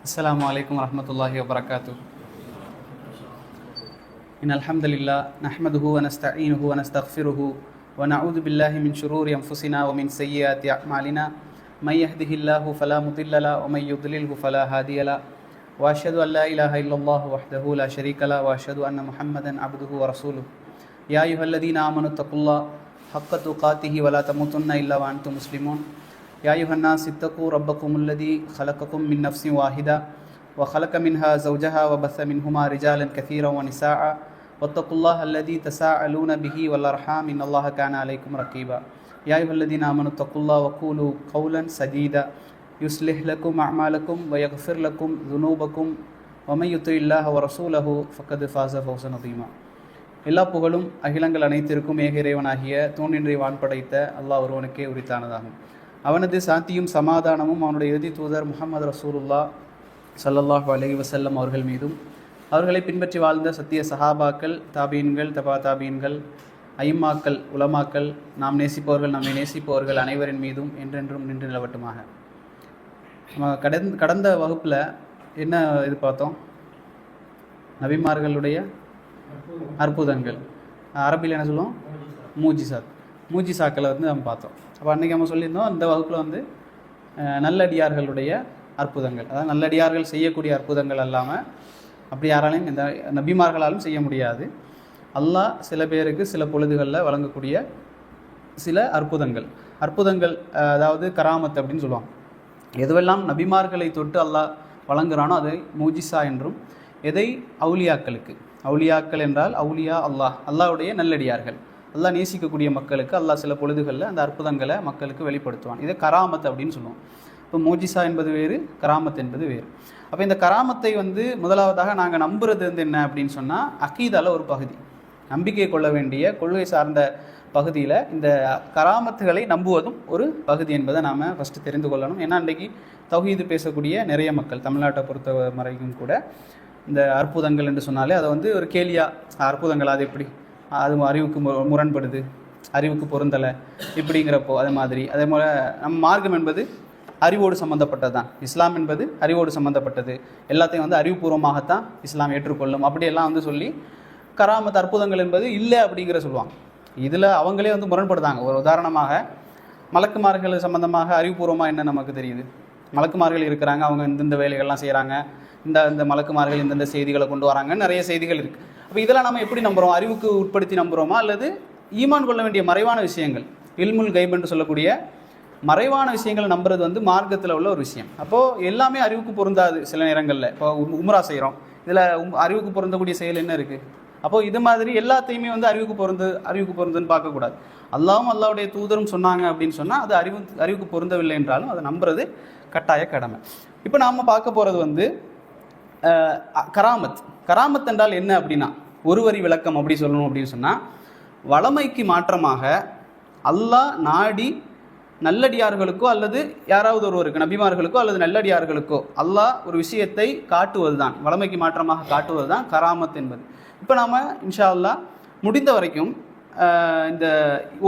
அஸ்ஸலாமு அலைக்கும் வரஹ்மத்துல்லாஹி வபரகாத்துஹு. இன்னல் ஹம்தலில்லாஹ் நஹ்மதுஹு வ நஸ்தஈனுஹு வ நஸ்தக்ஃபிருஹு வ நஊது பில்லாஹி மின் ஷுரூரி அன்ஃபுஸினா வ மின் ஸய்யிஆத்தி அஅமாலினா மை யஹ்திஹில்லாஹு ஃபலா முதில்ல லஹு வ மை யுத்லில்ஹு ஃபலா ஹாதிய லஹு வ அஷ்ஹது அன் லா இலாஹா இல்லல்லாஹு வஹ்தஹு லா ஷரீக லஹு வ அஷ்ஹது அன்ன முஹம்மதன் அப்துஹு வ ரசூலுஹு. யா அய்யுஹல்லதீன ஆமனு தக்குல்லாஹ ஹக்க துகாத்திஹி வ லா தமூதுன்ன இல்லா வ அன்தும் முஸ்லிமூன். யா அய்யுஹன்னாஸ் இத்தகூ ரப்பக்குமுல்லதீ ஹலகக்கும் மின் நஃப்ஸின் வாஹிதா وخلق منها زوجها وبث منهما رجالا كثيرا ونساء واتقوا الله الذي تساءلون به والأرحام إن الله كان عليكم رقيبا. يا أيها الذين آمنوا اتقوا الله وقولوا قولا سديدا يصلح لكم أعمالكم ويغفر لكم ذنوبكم ومن يطع الله ورسوله فقد فاز فوزا عظيما. எல்லா புகழும் அகிலங்கள் அனைத்திற்கும் ஏக இறைவனாகிய தூணின்றி வான் படைத்த அல்லாஹ் ஒருவனுக்கே உரித்தானதாகும். அவனது சாந்தியும் சமாதானமும் அவனுடைய இறுதி தூதர் முஹம்மது ரசூலுல்லாஹ் ஸல்லல்லாஹு அலைஹி வஸல்லம் அவர்கள் மீதும், அவர்களை பின்பற்றி வாழ்ந்த சத்திய சஹாபாக்கள், தாபீன்கள், தபா தாபீன்கள், ஐம்மாக்கள், உலமாக்கள், நாம் நேசிப்பவர்கள், நம்மை நேசிப்பவர்கள் அனைவரின் மீதும் என்றென்றும் நின்று நிலவட்டுமாக. நம்ம கடந்த வகுப்பில் என்ன இது பார்த்தோம்? நபிமார்களுடைய அற்புதங்கள், அரபியில் என்ன சொல்லுவோம்? மூஜிசாக்களை நம்ம பார்த்தோம். அப்போ அன்றைக்கி நம்ம சொல்லியிருந்தோம், இந்த வகுப்பில் நல்லடியார்களுடைய அற்புதங்கள், அதாவது நல்லடியார்கள் செய்யக்கூடிய அற்புதங்கள் அல்லாமல் அப்படி யாராலையும் இந்த நபிமார்களாலும் செய்ய முடியாது. அல்லாஹ் சில பேருக்கு சில பொழுதுகளில் வழங்கக்கூடிய சில அற்புதங்கள், அதாவது கராமத் அப்படின்னு சொல்லுவாங்க. எதுவெல்லாம் நபிமார்களை தொட்டு அல்லாஹ் வழங்குறானோ அதை மூஜிசா என்றும், எதை அவுலியாக்கள் என்றால் அவுலியா அல்லாஹ்வுடைய நல்லடியார்கள், அல்லாஹ் நேசிக்கக்கூடிய மக்களுக்கு அல்லாஹ் சில பொழுதுகளில் அந்த அற்புதங்களை மக்களுக்கு வெளிப்படுத்துவான். இதை கராமத் அப்படின்னு சொல்லுவோம். இப்போ மூஜிசா என்பது வேறு, கராமத் என்பது வேறு. அப்போ இந்த கராமத்தை முதலாவதாக நாங்கள் நம்புறது என்ன அப்படின்னு சொன்னால், அகீதால ஒரு பகுதி, நம்பிக்கை கொள்ள வேண்டிய கொள்கை சார்ந்த பகுதியில் இந்த கராமத்துகளை நம்புவதும் ஒரு பகுதி என்பதை நாம் ஃபஸ்ட்டு தெரிந்து கொள்ளணும். ஏன்னா இன்றைக்கி தௌஹீது பேசக்கூடிய நிறைய மக்கள், தமிழ்நாட்டை பொறுத்த வரைக்கும் கூட இந்த அற்புதங்கள் என்று சொன்னாலே அதை ஒரு கேலியா, அற்புதங்கள் அது எப்படி, அது அறிவுக்கு முரண்படுது, அறிவுக்கு பொருந்தலை இப்படிங்கிறப்போ அது மாதிரி. அதே போல் நம்ம மார்க்கம் என்பது அறிவோடு சம்மந்தப்பட்டது தான். இஸ்லாம் என்பது அறிவோடு சம்மந்தப்பட்டது, எல்லாத்தையும் அறிவுபூர்வமாகத்தான் இஸ்லாம் ஏற்றுக்கொள்ளும் அப்படியெல்லாம் சொல்லி கராமத் அற்புதங்கள் என்பது இல்லை அப்படிங்கிற சொல்லுவாங்க. இதில் அவங்களே முரண்படுதாங்க. ஒரு உதாரணமாக, மலக்குமார்கள் சம்மந்தமாக அறிவுபூர்வமாக என்ன நமக்கு தெரியுது? மலக்குமார்கள் இருக்கிறாங்க, அவங்க இந்தந்த வேலைகள்லாம் செய்கிறாங்க, இந்த மலக்குமார்கள் இந்தந்த செய்திகளை கொண்டு வராங்கன்னு நிறைய செய்திகள் இருக்குது. அப்போ இதெல்லாம் நம்ம எப்படி நம்புகிறோம்? அறிவுக்கு உட்படுத்தி நம்புகிறோமா, அல்லது ஈமான் கொள்ள வேண்டிய மறைவான விஷயங்கள், இல்முல் கைப் என்று சொல்லக்கூடிய மறைவான விஷயங்களை நம்புறது மார்க்கத்தில் உள்ள ஒரு விஷயம். அப்போது எல்லாமே அறிவுக்கு பொருந்தாது. சில நேரங்களில் இப்போ உம்ரா செய்கிறோம், இதில் அறிவுக்கு பொருந்தக்கூடிய செயல் என்ன இருக்குது? அப்போது இது மாதிரி எல்லாத்தையுமே அறிவுக்கு பொருந்துன்னு பார்க்கக்கூடாது. அல்லாஹ்வுடைய தூதரும் சொன்னாங்க அப்படின்னு சொன்னால் அது அறிவுக்கு பொருந்தவில்லை என்றாலும் அதை நம்புறது கட்டாய கடமை. இப்போ நாம் பார்க்க போகிறது கராமத் என்றால் என்ன அப்படின்னா, ஒரு வரி விளக்கம் அப்படி சொல்லணும் அப்படின்னு சொன்னால், வளமைக்கு மாற்றமாக அல்லாஹ் நாடி நல்லடியார்களுக்கோ அல்லது யாராவது ஒருவருக்கு, நபிமார்களுக்கோ அல்லது நல்லடியார்களுக்கோ அல்லாஹ் ஒரு விஷயத்தை காட்டுவது தான், வளமைக்கு மாற்றமாக காட்டுவது தான் கராமத் என்பது. இப்போ நாம் இன்ஷா அல்லாஹ் முடிந்த வரைக்கும் இந்த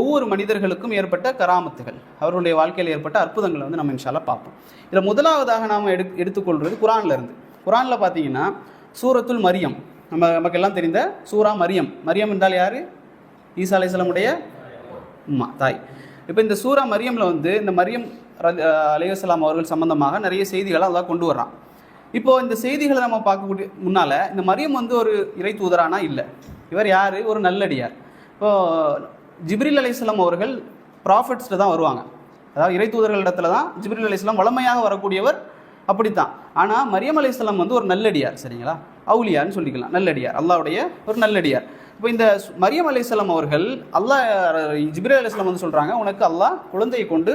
ஒவ்வொரு மனிதர்களுக்கும் ஏற்பட்ட கராமத்துகள், அவர்களுடைய வாழ்க்கையில் ஏற்பட்ட அற்புதங்களை நம்ம இன்ஷா அல்லாஹ் பார்ப்போம். இதில் முதலாவதாக நாம் எடுத்துக்கொள்வது குரானில் பார்த்தீங்கன்னா சூரத்துல் மரியம், நமக்கெல்லாம் தெரிந்த சூரா மரியம். மரியம் என்றால் யார்? ஈசா அலைஹிஸ்ஸலாமுடைய உம்மா, தாய். இப்போ இந்த சூரா மரியமில் இந்த மரியம் அலைஹிஸ்ஸலாம் அவர்கள் சம்பந்தமாக நிறைய செய்திகளை அல்லாஹ் கொண்டு வர்றான். இப்போது இந்த செய்திகளை நம்ம பார்க்கக்கூடிய முன்னால், இந்த மரியம் ஒரு இறை தூதரானா? இல்லை. இவர் யார்? ஒரு நல்லடியார். இப்போது ஜிப்ரீல் அலைஹிஸ்ஸலாம் அவர்கள் ப்ராஃபட்ஸ்ட்டு தான் வருவாங்க, அதாவது இறை தூதர்களிடத்துல தான் ஜிப்ரீல் அலைஹிஸ்ஸலாம் வளமையாக வரக்கூடியவர், அப்படித்தான். ஆனால் மரியம் அலைஹிஸ்ஸலாம் ஒரு நல்லடியார், சரிங்களா? அவுலியான்னு சொல்லிக்கலாம், நல்லடியார், அல்லாஹ்வுடைய ஒரு நல்லடியார். இப்போ இந்த மரியம் அலைஹிஸ்ஸலாம் அவர்கள் ஜிப்ரீல் அலைஹிஸ்ஸலாம் சொல்கிறாங்க, உனக்கு அல்லாஹ் குழந்தையை கொண்டு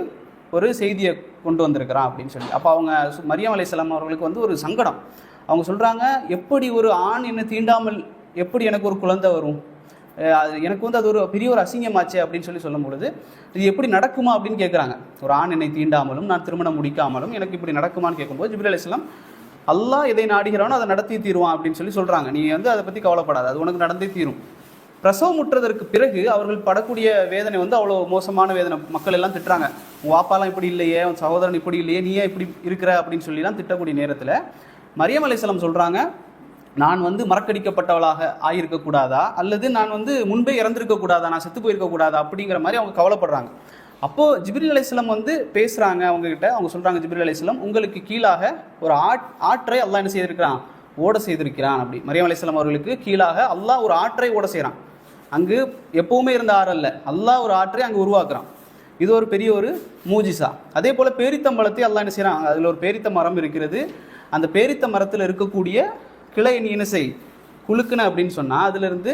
ஒரு செய்தியை கொண்டு வந்திருக்கிறான் அப்படின்னு சொல்லி. அப்போ அவங்க மரியம் அலைஹிஸ்ஸலாம் அவர்களுக்கு ஒரு சங்கடம். அவங்க சொல்கிறாங்க, எப்படி ஒரு ஆண் என்னை தீண்டாமல் எப்படி எனக்கு ஒரு குழந்தை வரும்? எனக்கு அது ஒரு பெரிய ஒரு அசிங்கமாச்சே அப்படின்னு சொல்லும் பொழுது, இது எப்படி நடக்குமா அப்படின்னு கேட்குறாங்க. ஒரு ஆண் என்னை தீண்டாமலும் நான் திருமணம் முடிக்காமலும் எனக்கு இப்படி நடக்குமான்னு கேட்கும்போது ஜிப்ரீல் அலைஹிஸ்ஸலாம், அல்லாஹ் எதை நாடுகிறானோ அதை நடத்தி தீருவான் அப்படின்னு சொல்கிறாங்க. நீ அதை பற்றி கவலைப்படாது, அது உனக்கு நடந்தே தீரும். பிரசவமுற்றதற்கு பிறகு அவர்கள் படக்கூடிய வேதனை வந்து அவ்வளோ மோசமான வேதனை. மக்கள் எல்லாம் திட்டுறாங்க, உன் வாப்பாலாம் இப்படி இல்லையே, உன் சகோதரன் இப்படி இல்லையே, நீயே இப்படி இருக்கிற அப்படின்னு சொல்லிலாம் திட்டக்கூடிய நேரத்தில் மரியம் அலைஹிஸ்ஸலாம் சொல்கிறாங்க, நான் வந்து மறக்கடிக்கப்பட்டவளாக ஆகியிருக்கக்கூடாதா, அல்லது நான் வந்து முன்பே இறந்திருக்கக்கூடாதா, நான் செத்து போயிருக்கக்கூடாதா அப்படிங்கிற மாதிரி அவங்க கவலைப்படுறாங்க. அப்போது ஜிப்ரீல் அலைஹிஸ்ஸலாம் வந்து பேசுகிறாங்க அவங்ககிட்ட. அவங்க சொல்கிறாங்க, ஜிப்ரீல் அலைஹிஸ்ஸலாம் உங்களுக்கு கீழாக ஒரு ஆற்றை அல்லாஹ் என்ன செய்திருக்கிறான், ஓட செய்திருக்கிறான். அப்படி மரியம் அலைஹிஸ்ஸலாம் அவர்களுக்கு கீழாக அல்லாஹ் ஒரு ஆற்றை ஓட செய்கிறான். அங்கு எப்பவுமே இருந்த ஆறு அல்ல, அல்லாஹ் ஒரு ஆற்றை அங்கே உருவாக்குறான். இது ஒரு பெரிய ஒரு மூஜிசா. அதே போல் பேரித்தம்பழத்தை அல்லாஹ் என்ன செய்கிறான், அதில் ஒரு பேரித்த மரம் இருக்கிறது. அந்த பேரித்த மரத்தில் இருக்கக்கூடிய கிளை நீ என்ன செய், குலுக்குன அப்படின்னு சொன்னால் அதிலிருந்து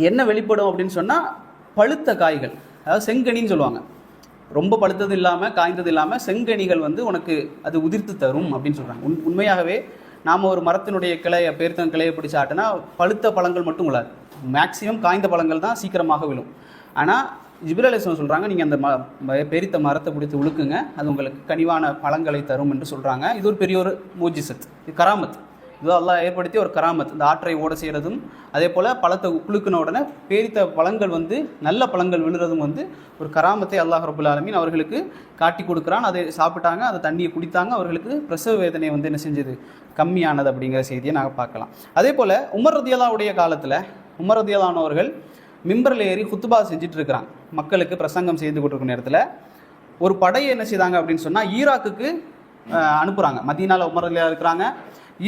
என்ன வெளிப்படும் அப்படின்னு சொன்னால் பழுத்த காய்கள், அதாவது செங்கனின்னு சொல்லுவாங்க. ரொம்ப பழுத்தது இல்லாமல் காய்ந்தது இல்லாமல் செங்கனிகள் வந்து உனக்கு அது உதிர்த்து தரும் அப்படின்னு சொல்கிறாங்க. உண்மையாகவே நாம் ஒரு மரத்தினுடைய கிளையை பேரித்தம் கிளையை பிடிச்சி ஆட்டினா பழுத்த பழங்கள் மட்டும் விழாது, மேக்சிமம் காய்ந்த பழங்கள் தான் சீக்கிரமாக விழும். ஆனால் ஜிப்ரீல் அலைஹிஸ்ஸலாம் சொல்கிறாங்க, நீங்கள் அந்த பேரித்த மரத்தை பிடித்து உழுக்குங்க, அது உங்களுக்கு கனிவான பழங்களை தரும் என்று சொல்கிறாங்க. இது ஒரு பெரிய ஒரு மூஜிசத், இது கராமத். இது அல்லாஹ் ஏற்படுத்தி ஒரு கராமத். இந்த ஆற்றை ஓட செய்கிறதும் அதே போல் பழத்தை குலுக்கின உடனே பேரித்த பழங்கள் வந்து நல்ல பழங்கள் விழுறதும் வந்து ஒரு கராமத்தை அல்லாஹ் ரப்புல் ஆலமீன் அவர்களுக்கு காட்டி கொடுக்குறான். அதை சாப்பிட்டாங்க, அந்த தண்ணியை குடித்தாங்க, அவர்களுக்கு பிரசவ வேதனை வந்து என்ன செஞ்சது, கம்மியானது அப்படிங்கிற செய்தியை நாங்கள் பார்க்கலாம். அதே போல் உமர் ரதியல்லாஹுடைய காலத்தில் உமர் ரதியல்லாஹு அவர்கள் மிம்பரில் ஏறி குத்துபா செஞ்சுட்டு இருக்கிறாங்க, மக்களுக்கு பிரசங்கம் செய்து கொண்டிருக்கிற நேரத்தில் ஒரு படையை என்ன செய்தாங்க அப்படின்னு சொன்னால் ஈராக்குக்கு அனுப்புகிறாங்க. மதீனாவில் உமர் ரதியல்லாஹு இருக்கிறாங்க,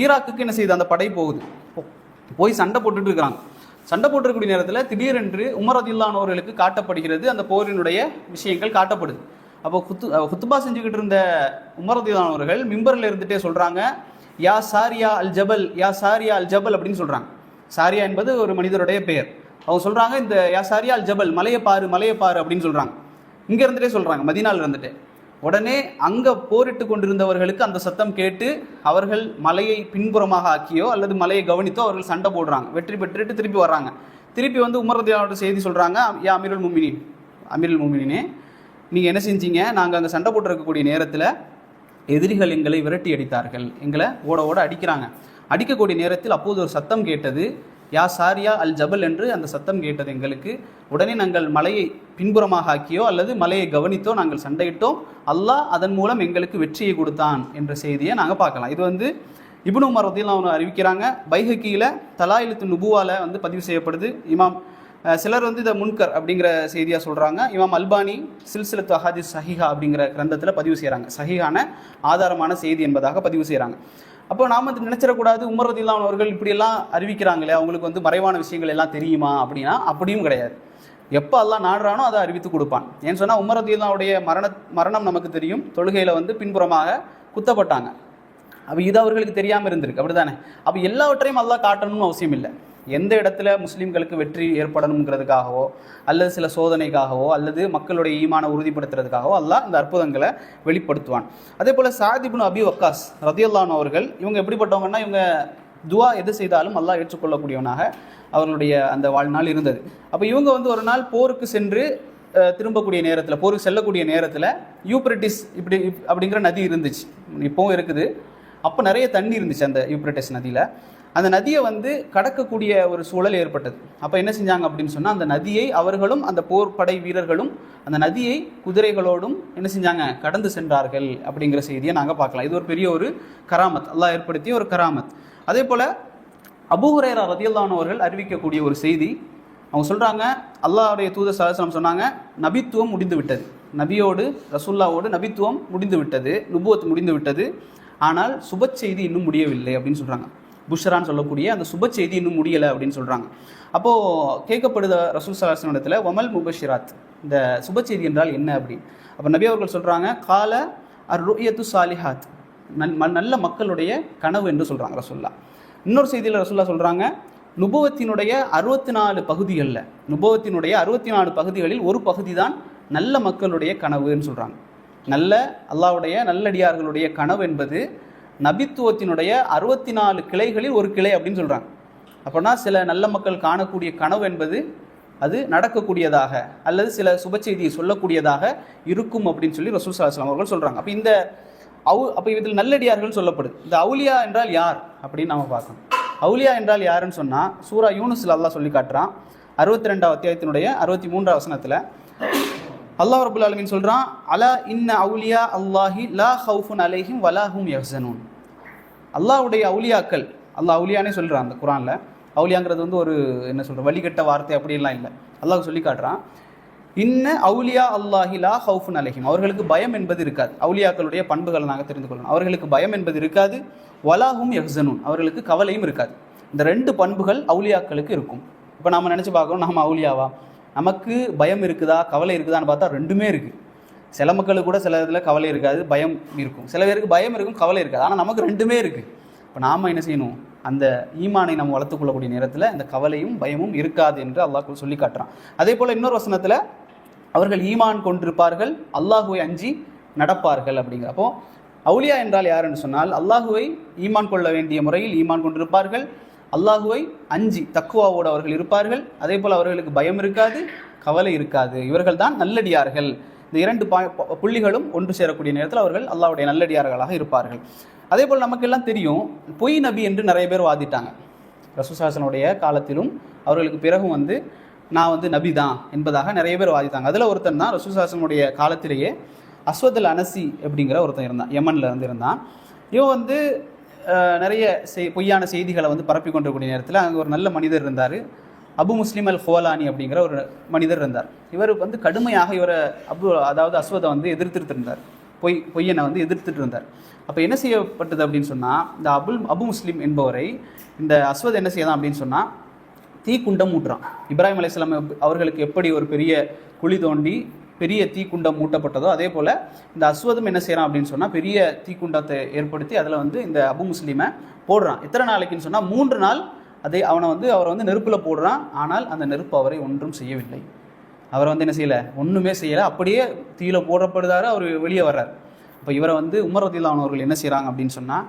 ஈராக்குக்கு என்ன செய்யுது, அந்த படை போகுது, போய் சண்டை போட்டுட்டு இருக்கிறாங்க. சண்டை போட்டிருக்கக்கூடிய நேரத்தில் திடீரென்று உமர் ரதியல்லாஹு அவர்களுக்கு காட்டப்படுகிறது, அந்த போரினுடைய விஷயங்கள் காட்டப்படுது. அப்போ குத்துபா செஞ்சுக்கிட்டு இருந்த உமர் ரதியல்லாஹு அவர்கள் மிம்பரில் இருந்துகிட்டே சொல்கிறாங்க, யா சாரியா அல் ஜபல், யா சாரியா அல் ஜபல் அப்படின்னு சொல்கிறாங்க. சாரியா என்பது ஒரு மனிதருடைய பெயர். அவங்க சொல்கிறாங்க, இந்த யா சாரியா அல் ஜபல், மலையை பாரு மலையை பாரு அப்படின்னு சொல்கிறாங்க. இங்கே இருந்துகிட்டே சொல்கிறாங்க, மதீனாவில் இருந்துட்டு. உடனே அங்கே போரிட்டு கொண்டிருந்தவர்களுக்கு அந்த சத்தம் கேட்டு அவர்கள் மலையை பின்புறமாக ஆக்கியோ அல்லது மலையை கவனித்தோ அவர்கள் சண்டை போடுறாங்க. வெற்றி பெற்றுட்டு திருப்பி வர்றாங்க. திருப்பி வந்து உமர் ரதியல்லாஹு செய்தி சொல்கிறாங்க, யா அமீருல் முஃமினீன், அமீருல் முஃமினீனே நீங்கள் என்ன செஞ்சீங்க, நாங்கள் அங்கே சண்டை போட்டு இருக்கக்கூடிய நேரத்தில் எதிரிகள் எங்களை விரட்டி அடித்தார்கள், எங்களை ஓட ஓட அடிக்கிறாங்க. அடிக்கக்கூடிய நேரத்தில் அப்போது ஒரு சத்தம் கேட்டது, யா சாரியா அல் ஜபல் என்று அந்த சத்தம் கேட்டது எங்களுக்கு. உடனே நாங்கள் மலையை பின்புறமாக ஆக்கியோ அல்லது மலையை கவனித்தோ நாங்கள் சண்டையிட்டோம், அல்லாஹ் அதன் மூலம் எங்களுக்கு வெற்றியை கொடுத்தான் என்ற செய்தியை நாங்கள் பார்க்கலாம். இது வந்து இப்னு உமர் ரலியல்லாஹு அன்ஹு அறிவிக்கிறாங்க. பைஹக்கியில் தலாயிலுத்து நுபுவால வந்து பதிவு செய்யப்படுது. இமாம் சிலர் வந்து இதை முன்கர் அப்படிங்கிற செய்தியாக சொல்கிறாங்க. இமாம் அல்பானி சில்சிலத்து அஹாதீஸ் சஹீஹா அப்படிங்கிற கிரந்தத்தில் பதிவு செய்கிறாங்க, சஹீஹான ஆதாரமான செய்தி என்பதாக பதிவு செய்கிறாங்க. அப்போ நாம் வந்து நினச்சிடக்கூடாது, உமர் ரலியல்லாஹு அன்ஹு அவர்கள் இப்படியெல்லாம் அறிவிக்கிறாங்களே, அவங்களுக்கு வந்து மறைவான விஷயங்கள் எல்லாம் தெரியுமா அப்படின்னா அப்படியும் கிடையாது. எப்போ அல்லாஹ் நாடுறானோ அதை அறிவித்து கொடுப்பான். ஏன்னு சொன்னால் உமர் ரலியல்லாஹு அன்ஹுடைய மரணம் நமக்கு தெரியும், தொழுகையில் வந்து பின்புறமாக குத்தப்பட்டாங்க. அப்போ இது அவர்களுக்கு தெரியாமல் இருந்திருக்கு, அப்படி தானே? அப்போ எல்லாவற்றையும் அல்லாஹ் காட்டணும்னு அவசியம் இல்லை. எந்த இடத்துல முஸ்லீம்களுக்கு வெற்றி ஏற்படணுங்கிறதுக்காகவோ அல்லது சில சோதனைக்காகவோ அல்லது மக்களுடைய ஈமானை உறுதிப்படுத்துறதுக்காகவோ அல்லாஹ் இந்த அற்புதங்களை வெளிப்படுத்துவான். அதே போல் சஅத் இப்னு அபி வக்காஸ் ரலியல்லாஹு அன்ஹு அவர்கள், இவங்க எப்படிப்பட்டவங்கன்னா, இவங்க துவா எது செய்தாலும் அல்லாஹ் ஏற்றுக்கொள்ளக்கூடியவனாக அவர்களுடைய அந்த வாழ்நாள் இருந்தது. அப்போ இவங்க வந்து ஒரு நாள் போருக்கு சென்று திரும்பக்கூடிய நேரத்தில், போருக்கு செல்லக்கூடிய நேரத்தில் யூப்ரட்டிஸ் அப்படிங்கிற நதி இருந்துச்சு, இப்போவும் இருக்குது. அப்போ நிறைய தண்ணி இருந்துச்சு அந்த யூப்ரட்டிஸ் நதியில். அந்த நதியை வந்து கடக்கக்கூடிய ஒரு சூழல் ஏற்பட்டது. அப்போ என்ன செஞ்சாங்க அப்படின்னு சொன்னால், அந்த நதியை அவர்களும் அந்த போர் படை வீரர்களும் அந்த நதியை குதிரைகளோடும் என்ன செஞ்சாங்க, கடந்து சென்றார்கள் அப்படிங்கிற செய்தியை நாங்கள் பார்க்கலாம். இது ஒரு பெரிய ஒரு கராமத், அல்லாஹ் ஏற்படுத்திய ஒரு கராமத். அதே போல் அபூ ஹுரைரா ரலியல்லாஹு அன்ஹு அவர்கள் அறிவிக்கக்கூடிய ஒரு செய்தி, அவங்க சொல்கிறாங்க, அல்லாஹ்வுடைய தூதர் ஸல்லல்லாஹு அலைஹி வஸல்லம் சொன்னாங்க, நபித்துவம் முடிந்து விட்டது, நபியோடு ரசூல்லாவோடு நபித்துவம் முடிந்து விட்டது, நுபுவத் முடிந்து விட்டது, ஆனால் சுப செய்தி இன்னும் முடியவில்லை அப்படின்னு சொல்கிறாங்க. புஷ்ரான்னு சொல்லக்கூடிய அந்த சுப செய்தி இன்னும் முடியலை அப்படின்னு சொல்கிறாங்க. அப்போது கேட்கப்படுத ரசூல் ஸல்லல்லாஹு அலைஹி வஸல்லம் இடத்துல வமல் முபஷிராத், இந்த சுப செய்தி என்றால் என்ன அப்படின்னு. அப்போ நபி அவர்கள் சொல்கிறாங்க, கால அர் ருயத்து சாலிஹாத், நல்ல மக்களுடைய கனவு என்று சொல்கிறாங்க ரசூல்லா. இன்னொரு செய்தியில் ரசூல்லா சொல்கிறாங்க, நுபுவத்தினுடைய 64 பகுதிகளில், நுபுவத்தினுடைய 64 பகுதிகளில் ஒரு பகுதி தான் நல்ல மக்களுடைய கனவுன்னு சொல்கிறாங்க. நல்ல அல்லாஹ்வுடைய நல்லடியார்களுடைய கனவு என்பது நபித்துவத்தினுடைய 64 கிளைகளில் ஒரு கிளை அப்படின்னு சொல்கிறாங்க. அப்படின்னா சில நல்ல மக்கள் காணக்கூடிய கனவு என்பது அது நடக்கக்கூடியதாக அல்லது சில சுப செய்தியை சொல்லக்கூடியதாக இருக்கும் அப்படின்னு சொல்லி ரசூல் ஸல்லல்லாஹு அலைஹி வஸல்லம் அவர்கள் சொல்கிறாங்க. அப்போ இதில் நல்லடியார்கள் சொல்லப்படுது. இந்த அவுலியா என்றால் யார் அப்படின்னு நாம் பார்க்கணும். அவுலியா என்றால் யாருன்னு சொன்னால் சூரா யூனுஸ்ல அல்லாஹ் சொல்லி காட்டுறான். 62வது அத்தியாயத்தினுடைய 63வது வசனத்தில் அல்லாஹ் ரப்புல் ஆலமீன் சொல்கிறான், அலா இன்ன அவுலியா அல்லாஹி லா ஹவுஃபுன் அலைஹிம் வலாஹும் யஹ்ஸனூன். அல்லாஹ்வுடைய அவுலியாக்கள், அல்லாஹ் அவுலியானே சொல்கிறான் அந்த குரானில். அவுலியாங்கிறது வந்து ஒரு என்ன சொல்கிற வழிகட்ட வார்த்தை அப்படிலாம் இல்லை. அல்லாஹ் சொல்லி காட்டுறான், இன்ன அவுலியா அல்லாஹி லா ஹவுஃபுன் அலைஹிம், அவர்களுக்கு பயம் என்பது இருக்காது. அவுலியாக்களுடைய பண்புகளை நாங்கள் தெரிந்து கொள்ளணும். அவர்களுக்கு பயம் என்பது இருக்காது. வலாஹும் யஹ்ஸனூன், அவர்களுக்கு கவலையும் இருக்காது. இந்த 2 பண்புகள் அவுலியாக்களுக்கு இருக்கும். இப்போ நம்ம நினச்சி பார்க்கணும், நம்ம அவுலியாவா, நமக்கு பயம் இருக்குதா கவலை இருக்குதான்னு பார்த்தா 2மே இருக்குது. சில மக்களுக்கு கூட சில இதில் கவலை இருக்காது, பயம் இருக்கும். சில பேருக்கு பயம் இருக்கும், கவலை இருக்காது. ஆனால் நமக்கு 2மே இருக்குது. இப்போ நாம் என்ன செய்யணும், அந்த ஈமானை நம்ம வளர்த்துக்கொள்ளக்கூடிய நேரத்தில் இந்த கவலையும் பயமும் இருக்காது என்று அல்லாஹ் சொல்லி காட்டுறான். அதே போல் இன்னொரு வசனத்தில் அவர்கள் ஈமான் கொண்டிருப்பார்கள், அல்லாஹுவை அஞ்சி நடப்பார்கள் அப்படிங்கிற. அப்போ அவுலியா என்றால் யாருன்னு சொன்னால் அல்லாஹுவை ஈமான் கொள்ள வேண்டிய முறையில் ஈமான் கொண்டிருப்பார்கள், அல்லாஹுவை அஞ்சி தக்குவாவோடு அவர்கள் இருப்பார்கள். அதே போல் அவர்களுக்கு பயம் இருக்காது, கவலை இருக்காது. இவர்கள் தான் நல்லடியார்கள். இந்த 2 புள்ளிகளும் ஒன்று சேரக்கூடிய நேரத்தில் அவர்கள் அல்லாஹ்வுடைய நல்லடியார்களாக இருப்பார்கள். அதே போல் நமக்கெல்லாம் தெரியும், பொய் நபி என்று நிறைய பேர் வாதிட்டாங்க. ரசூலுல்லாஹி ஸல்லல்லாஹு அலைஹி வஸல்லம் காலத்திலும் அவர்களுக்கு பிறகும் நான் நபி தான் என்பதாக நிறைய பேர் வாதித்தாங்க. அதில் ஒருத்தன் தான் ரசூலுல்லாஹி ஸல்லல்லாஹு அலைஹி வஸல்லம் காலத்திலேயே அஸ்வத் அல் அனசி அப்படிங்கிற ஒருத்தன் இருந்தான், யமனில் இருந்தான். இவன் நிறைய பொய்யான செய்திகளை பரப்பி கொண்டிருக்கூடிய நேரத்தில் அங்கே ஒரு நல்ல மனிதர் இருந்தார், அபு முஸ்லிம் அல் ஹுவலானி அப்படிங்கிற ஒரு மனிதர் இருந்தார். இவர் கடுமையாக இவரை அதாவது அஸ்வதை எதிர்த்துட்டு இருந்தார், பொய்யனை எதிர்த்துட்டு இருந்தார். அப்போ என்ன செய்யப்பட்டது அப்படின்னு சொன்னால், இந்த அபு முஸ்லிம் என்பவரை இந்த அஸ்வத் என்ன செய்யலாம் அப்படின்னு சொன்னால் தீக்குண்டம் மூட்டுறான். இப்ராஹிம் அலைஹிஸ்ஸலாம் அவர்களுக்கு எப்படி ஒரு பெரிய குழி தோண்டி பெரிய தீக்குண்டம் மூட்டப்பட்டதோ அதே போல் இந்த அஸ்வதும் என்ன செய்கிறான் அப்படின்னு சொன்னால் பெரிய தீக்குண்டத்தை ஏற்படுத்தி அதில் இந்த அபு முஸ்லீமை போடுறான். எத்தனை நாளைக்குன்னு சொன்னால் 3 நாள் அவரை நெருப்பில் போடுறான். ஆனால் அந்த நெருப்பு அவரை ஒன்றும் செய்யவில்லை. அவரை என்ன செய்யலை, ஒன்றுமே செய்யலை. அப்படியே தீயில போடப்படுதாரு, அவர் வெளியே வர்றார். இப்போ இவரை உமர் ரலியல்லாஹு அன்ஹு அவர்கள் என்ன செய்கிறாங்க அப்படின்னு சொன்னால்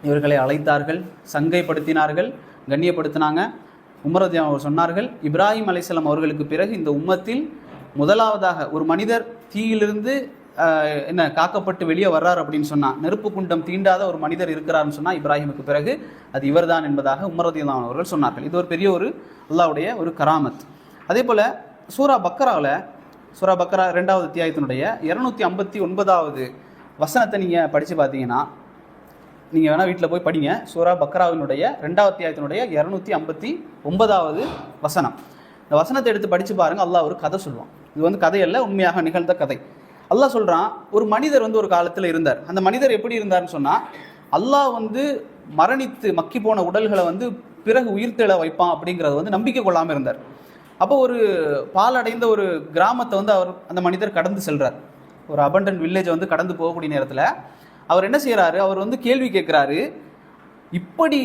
இவர்களை அழைத்தார்கள், சங்கைப்படுத்தினார்கள், கண்ணியப்படுத்தினாங்க. உமர் ரலியல்லாஹு அன்ஹு அவர் சொன்னார்கள், இப்ராஹிம் அலைஹிஸ்ஸலாம் அவர்களுக்கு பிறகு இந்த உம்மத்தில் முதலாவதாக ஒரு மனிதர் தீயிலிருந்து காக்கப்பட்டு வெளியே வர்றார் அப்படின்னு சொன்னால், நெருப்பு குண்டம் தீண்டாத ஒரு மனிதர் இருக்கிறார்னு சொன்னால் இப்ராஹிமுக்கு பிறகு அது இவர்தான் என்பதாக உமர் ரலியல்லாஹு அன்ஹு அவர்கள் சொன்னார்கள். இது ஒரு பெரிய ஒரு அல்லாஹ்வுடைய ஒரு கராமத். அதே போல் சூரா பக்கராவில் 2வது அத்தியாயத்தினுடைய 259வது வசனத்தை நீங்கள் படித்து பார்த்தீங்கன்னா, நீங்கள் வேணால் வீட்டில் போய் படிங்க. சூரா பக்கராவினுடைய 2வது அத்தியாயத்தினுடைய 259வது வசனம். இந்த வசனத்தை எடுத்து படித்து பாருங்கள். அல்லாஹ் ஒரு கதை சொல்லுவான். இது கதையல்ல, உண்மையாக நிகழ்ந்த கதை. அல்லாஹ் சொல்கிறான், ஒரு மனிதர் ஒரு காலத்தில் இருந்தார். அந்த மனிதர் எப்படி இருந்தார்னு சொன்னால், அல்லாஹ் மரணித்து மக்கி போன உடல்களை பிறகு உயிர்த்தெழ வைப்பான் அப்படிங்கிறது நம்பிக்கை கொள்ளாமல் இருந்தார். அப்போ ஒரு பாலடைந்த ஒரு கிராமத்தை அந்த மனிதர் கடந்து செல்கிறார். ஒரு அபண்டன் வில்லேஜை கடந்து போகக்கூடிய நேரத்தில் அவர் என்ன செய்கிறாரு, அவர் கேள்வி கேட்குறாரு, இப்படி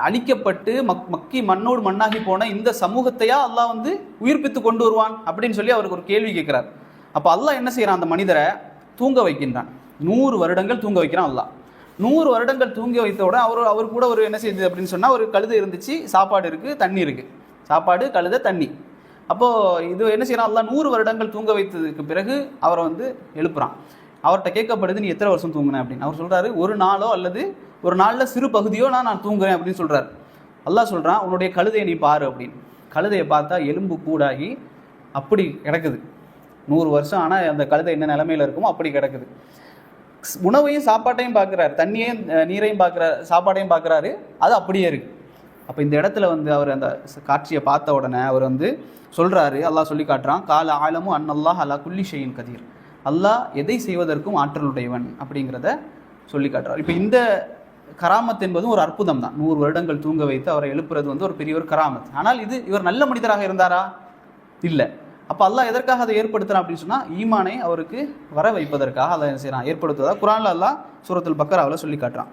அழிக்கப்பட்டு மக்கி மண்ணோடு மண்ணாகி போன இந்த சமூகத்தையா அல்லாஹ் உயிர்ப்பித்து கொண்டு வருவான் அப்படின்னு சொல்லி அவருக்கு ஒரு கேள்வி கேட்குறார். அப்போ அல்லாஹ் என்ன செய்கிறான், அந்த மனிதரை தூங்க வைக்கின்றான். 100 வருடங்கள் தூங்க வைக்கிறான் அல்லாஹ். 100 வருடங்கள் தூங்க வைத்தோட அவர் கூட ஒரு என்ன செய்யுது அப்படின்னு சொன்னால், ஒரு கழுதை இருந்துச்சு, சாப்பாடு இருக்குது, தண்ணி இருக்குது. சாப்பாடு, கழுதை, தண்ணி. அப்போது இது என்ன செய்யறான், அல்லாஹ் 100 வருடங்கள் தூங்க வைத்ததுக்கு பிறகு அவரை எழுப்புறான். அவர்கிட்ட கேட்கப்படுது, நீ எத்தனை வருஷம் தூங்குனேன் அப்படின்னு. அவர் சொல்கிறாரு, ஒரு நாளோ அல்லது ஒரு நாளில் சிறு பகுதியோ நான் தூங்குறேன் அப்படின்னு சொல்கிறார். அல்லாஹ் சொல்கிறான், உன்னுடைய கழுதையை நீ பாரு அப்படின்னு. கழுதையை பார்த்தா எலும்பு கூடாகி அப்படி கிடக்குது. 100 வருஷம் ஆனால் அந்த கழுதை என்ன நிலைமையில் இருக்குமோ அப்படி கிடக்குது. உணவையும் சாப்பாட்டையும் பார்க்குறாரு, தண்ணியையும் நீரையும் பார்க்குறாரு, சாப்பாட்டையும் பார்க்குறாரு, அது அப்படியே இருக்குது. அப்போ இந்த இடத்துல அவர் அந்த காட்சியை பார்த்த உடனே அவர் சொல்கிறாரு, அல்லாஹ் சொல்லி காட்டுறான், கால ஆலமு அன்னல்லாஹ் அலா குல்லி ஷைஇன் கதீர், அல்லாஹ் எதை செய்வதற்கும் ஆற்றலுடையவன் அப்படிங்கிறத சொல்லி காட்டுறார். இப்போ இந்த கராமத் என்பதும் ஒரு அற்புதம் தான். 100 வருடங்கள் தூங்க வைத்து அவரை எழுப்புறது ஒரு பெரிய ஒரு கராமத். ஆனால் இவர் நல்ல மனிதராக இருந்தாரா? இல்லை. அப்போ அல்லாஹ் எதற்காக அதை ஏற்படுத்துறான் அப்படின்னு சொன்னால், ஈமானை அவருக்கு வர வைப்பதற்காக அதை செய்கிறான், ஏற்படுத்துவதா குர்ஆன்ல அல்லாஹ் சூரத்துல் பக்கராவில் சொல்லி காட்டுறான்.